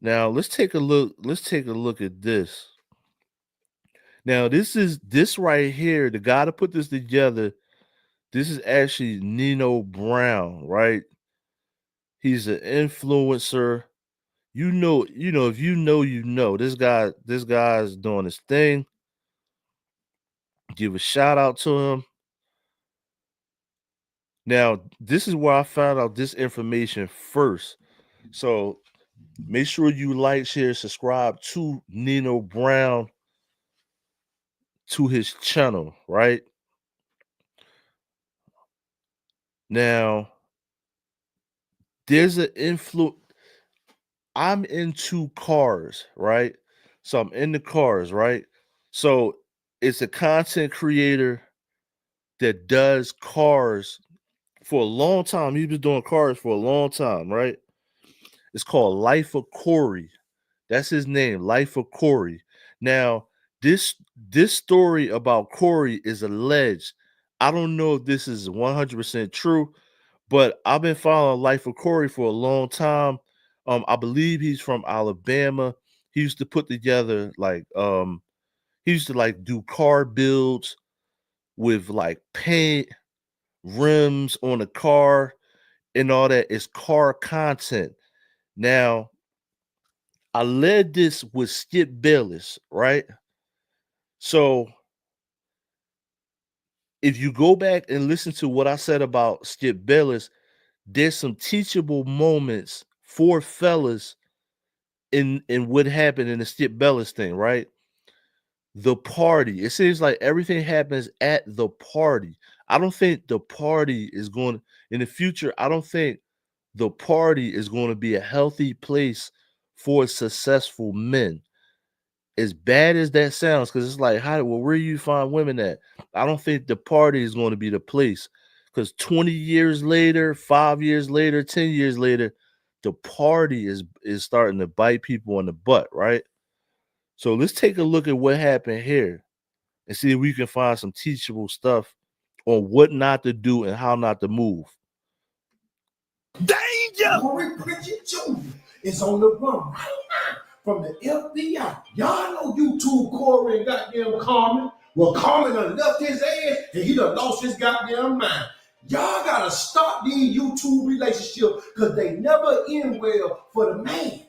Now let's take a look. Let's take a look at this. Now this right here. The guy to put this together. This is actually Nino Brown, right? He's an influencer. If you know, you know. This guy's doing his thing. Give a shout out to him. Now, this is where I found out this information first. So make sure you like, share, subscribe to Nino Brown to his channel, right? Now, there's an influence. I'm into cars, right? So I'm in the cars, right? So it's a content creator that does cars for a long time. He's been doing cars for a long time, right? It's called Life of Corey. That's his name, Life of Corey. Now, this this story about Corey is alleged. I don't know if this is 100% true, but I've been following Life of Corey for a long time. I believe he's from Alabama. He used to put together he used to like do car builds with like paint, rims on the car, and all that. It's car content. Now, I led this with Skip Bayless, right? So if you go back and listen to what I said about Skip Bayless, there's some teachable moments for fellas in what happened in the Skip Bayless thing, right? The party. It seems like everything happens at the party. I don't think the party is going in the future. I don't think the party is going to be a healthy place for successful men. As bad as that sounds, because it's like, where do you find women at? I don't think the party is going to be the place. Because 20 years later, 5 years later, 10 years later, the party is starting to bite people in the butt, right? So let's take a look at what happened here and see if we can find some teachable stuff on what not to do and how not to move. Danger! Corey Pritchett Jr. is on the run right now from the FBI. Y'all know YouTube Corey and goddamn Carmen. Well, Carmen done left his ass and he done lost his goddamn mind. Y'all gotta stop these YouTube relationships because they never end well for the man.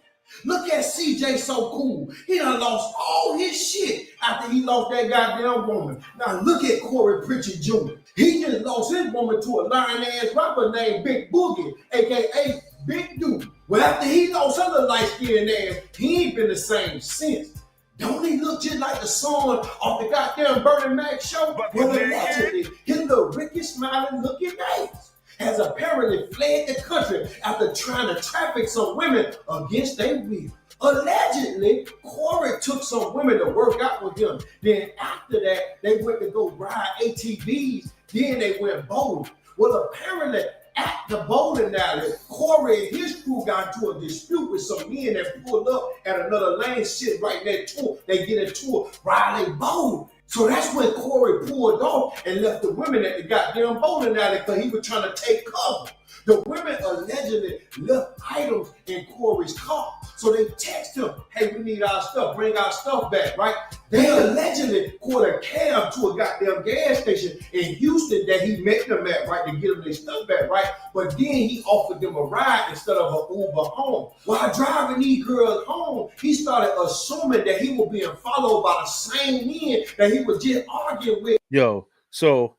Look at CJ So Cool. He done lost all his shit after he lost that goddamn woman. Now look at Corey Pritchett Jr. He just lost his woman to a lying-ass rapper named Big Boogie, a.k.a. Big Dude. Well, after he lost other light-skinned ass, he ain't been the same since. Don't he look just like the son off the goddamn Bernie Mac show? Well, allegedly, his little Ricky smiling looking ass has apparently fled the country after trying to traffic some women against their will. Allegedly, Corey took some women to work out with him. Then after that, they went to go ride ATVs. Then they went bowling. Well, apparently, at the bowling alley, Corey and his crew got into a dispute with some men that pulled up at another lane, shit right next to him. They get into it while they bowling. So that's when Corey pulled off and left the women at the goddamn bowling alley because he was trying to take cover. The women allegedly left items in Corey's car. So they text him, hey, we need our stuff, bring our stuff back, right? They allegedly caught a cab to a goddamn gas station in Houston that he met them at, right, to get them their stuff back, right? But then he offered them a ride instead of an Uber home. While driving these girls home, he started assuming that he was being followed by the same men that he was just arguing with. Yo, so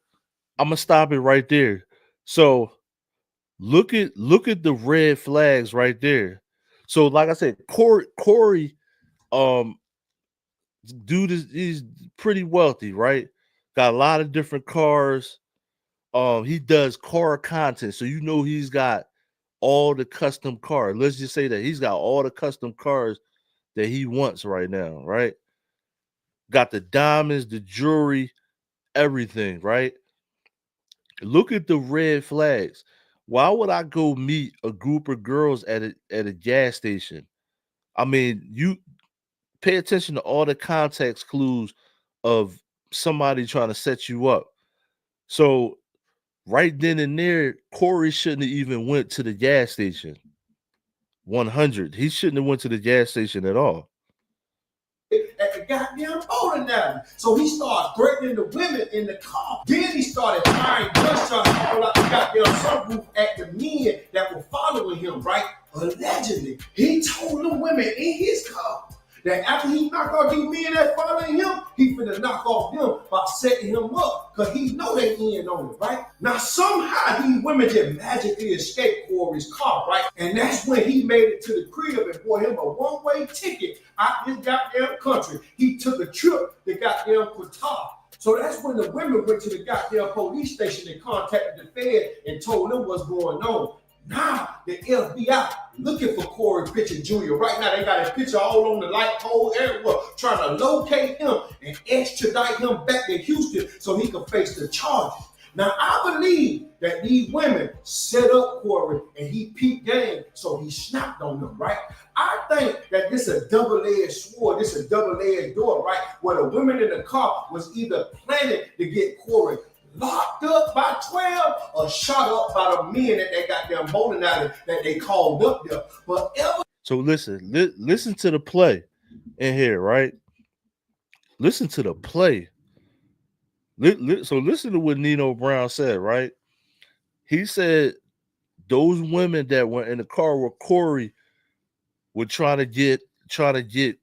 I'm gonna stop it right there. So look at the red flags right there. So, like I said, Corey, dude he's pretty wealthy, right? Got a lot of different cars. He does car content, so you know he's got all the custom cars. Let's just say that he's got all the custom cars that he wants right now, right? Got the diamonds, the jewelry, everything, right? Look at the red flags. Why would I go meet a group of girls at a gas station? I mean, you pay attention to all the context clues of somebody trying to set you up. So right then and there, Corey shouldn't have even went to the gas station. 100. He shouldn't have went to the gas station at all. At the goddamn bowling alley. So he started threatening the women in the car. Then he started firing gunshots all out the goddamn sunroof at the men that were following him, right? Allegedly, he told the women in his car that after he knocked off these men that following him, he finna knock off them by setting him up because he know they in on it, right? Now somehow these women just magically escaped Corey's car, right? And that's when he made it to the crib and bought him a one-way ticket out this goddamn country. He took a trip to goddamn Qatar. So that's when the women went to the goddamn police station and contacted the Fed and told them what's going on. Now the FBI looking for Corey Pitcher Jr. Right now, they got his picture all on the light pole everywhere, trying to locate him and extradite him back to Houston so he can face the charges. Now, I believe that these women set up Corey and he peeped game, so he snapped on them, right? I think that this is a double-edged sword, this is a double-edged door, right? Where the women in the car was either planning to get Corey locked up by 12 or shot up by the men that they got them bowling alley that they called up there. But ever So listen to the play in here, right? Listen to the play. So listen to what Nino Brown said, right? He said those women that were in the car with Corey were trying to get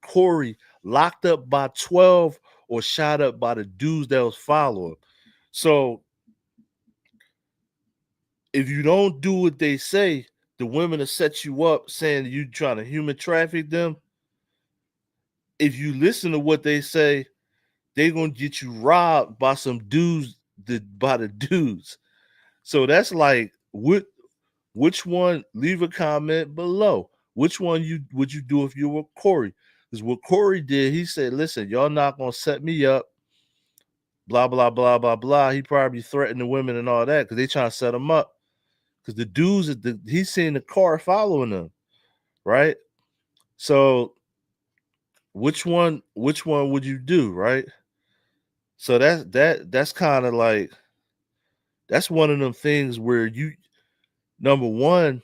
Corey locked up by 12 or shot up by the dudes that was following. So if you don't do what they say, the women will set you up saying you trying to human traffic them. If you listen to what they say, they're gonna get you robbed by some dudes by the dudes. So that's like which one, leave a comment below. Which one would you do if you were Corey? Because what Corey did, he said, listen, y'all not gonna set me up, blah, blah, blah, blah, blah. He probably threatened the women and all that because they trying to set him up. Because the dudes he's seen the car following them, right? So which one would you do, right? So that's kind of like, that's one of them things where you, number one,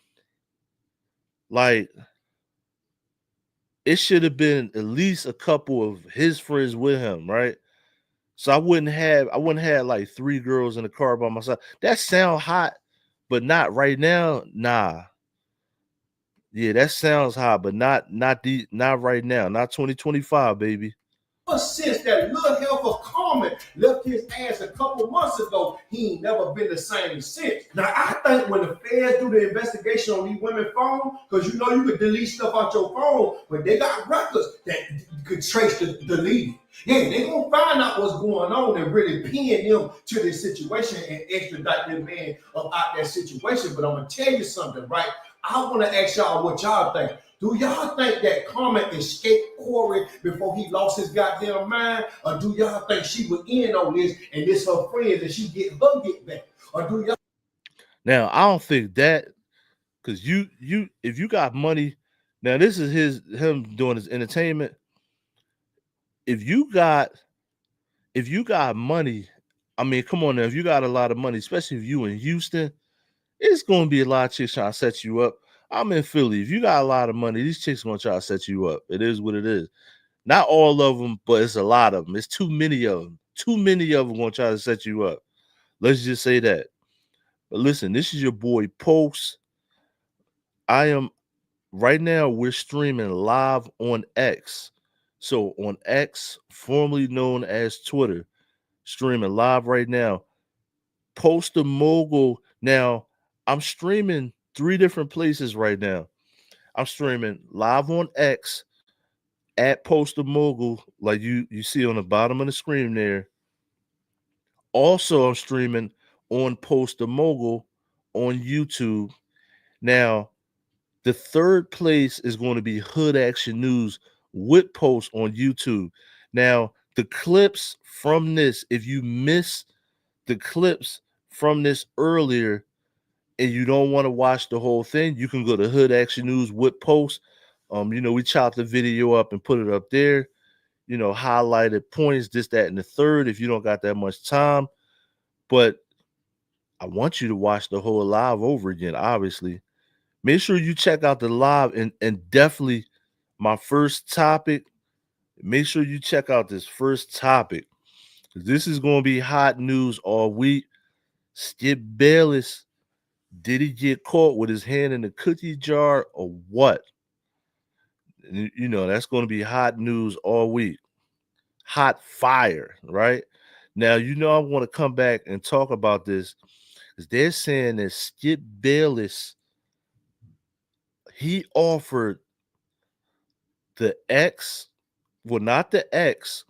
like, it should have been at least a couple of his friends with him, right? So I wouldn't have like 3 girls in the car by myself. That sound hot, but not right now. Nah. Yeah, that sounds hot, but not right now. Not 2025, baby. since that little helper Carmen left his ass a couple months ago, he ain't never been the same since. Now, I think when the feds do the investigation on these women's phone, because you know you could delete stuff out your phone, but they got records that could trace the deleting. Yeah, they gonna find out what's going on and really pin them to this situation and extradite this man up out that situation. But I'm gonna tell you something, right? I want to ask y'all what y'all think. Do y'all think that Carmen escaped Corey before he lost his goddamn mind? Or do y'all think she was in on this and this her friends and she get back? Or do y'all? Now, I don't think that, because you if you got money, now this is him doing his entertainment. If you got money, I mean, come on now, if you got a lot of money, especially if you in Houston, it's gonna be a lot of chicks trying to set you up. I'm in Philly. If you got a lot of money, these chicks gonna try to set you up. It is what it is. Not all of them, but it's a lot of them. It's too many of them. Too many of them gonna try to set you up. Let's just say that. But listen, this is your boy Post. I am right now. We're streaming live on X. So on X, formerly known as Twitter, streaming live right now. Post the Mogul. Now, I'm streaming 3 different places right now. I'm streaming live on X at Post the Mogul, like you see on the bottom of the screen there. Also, I'm streaming on Post the Mogul on YouTube. Now, the third place is going to be Hood Action News with Post on YouTube. Now, the clips from this, if you miss the clips from this earlier and you don't want to watch the whole thing, you can go to Hood Action News with Post. We chopped the video up and put it up there. Highlighted points, this, that, and the third, if you don't got that much time. But I want you to watch the whole live over again, obviously. Make sure you check out the live and definitely my first topic. Make sure you check out this first topic. This is going to be hot news all week. Skip Bayless, did he get caught with his hand in the cookie jar or what? That's going to be hot news all week. Hot fire, right? Now, I want to come back and talk about this because they're saying that Skip Bayless, he offered the ex, well, not the ex,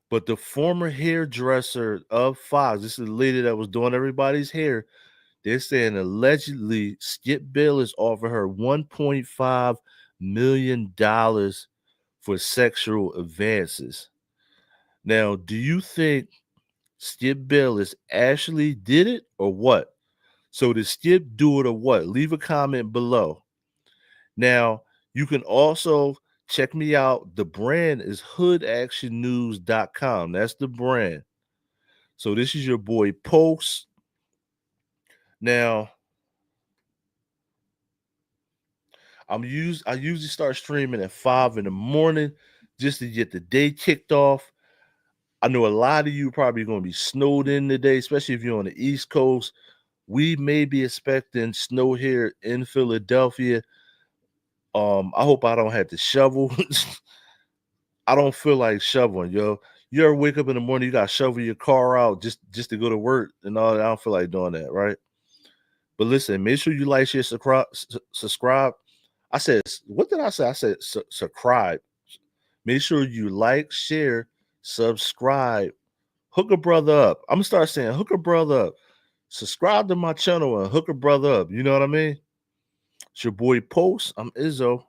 but the former hairdresser of Fox. This is the lady that was doing everybody's hair. They're saying allegedly Skip Bayless offered her $1.5 million for sexual advances. Now, do you think Skip Bayless actually did it or what? So did Skip do it or what? Leave a comment below. Now, you can also check me out. The brand is hoodactionnews.com. That's the brand. So this is your boy Post. Now, I usually start streaming at 5 in the morning just to get the day kicked off. I know a lot of you probably going to be snowed in today, especially if you're on the East Coast. We may be expecting snow here in Philadelphia. I hope I don't have to shovel. I don't feel like shoveling, yo. You ever wake up in the morning, you gotta shovel your car out just to go to work and all that. I don't feel like doing that, right? But listen, make sure you like, share, subscribe. I said, what did I say? I said subscribe. Make sure you like, share, subscribe. Hook a brother up. I'm gonna start saying hook a brother up. Subscribe to my channel and hook a brother up. You know what I mean? It's your boy Post. I'm Izzo.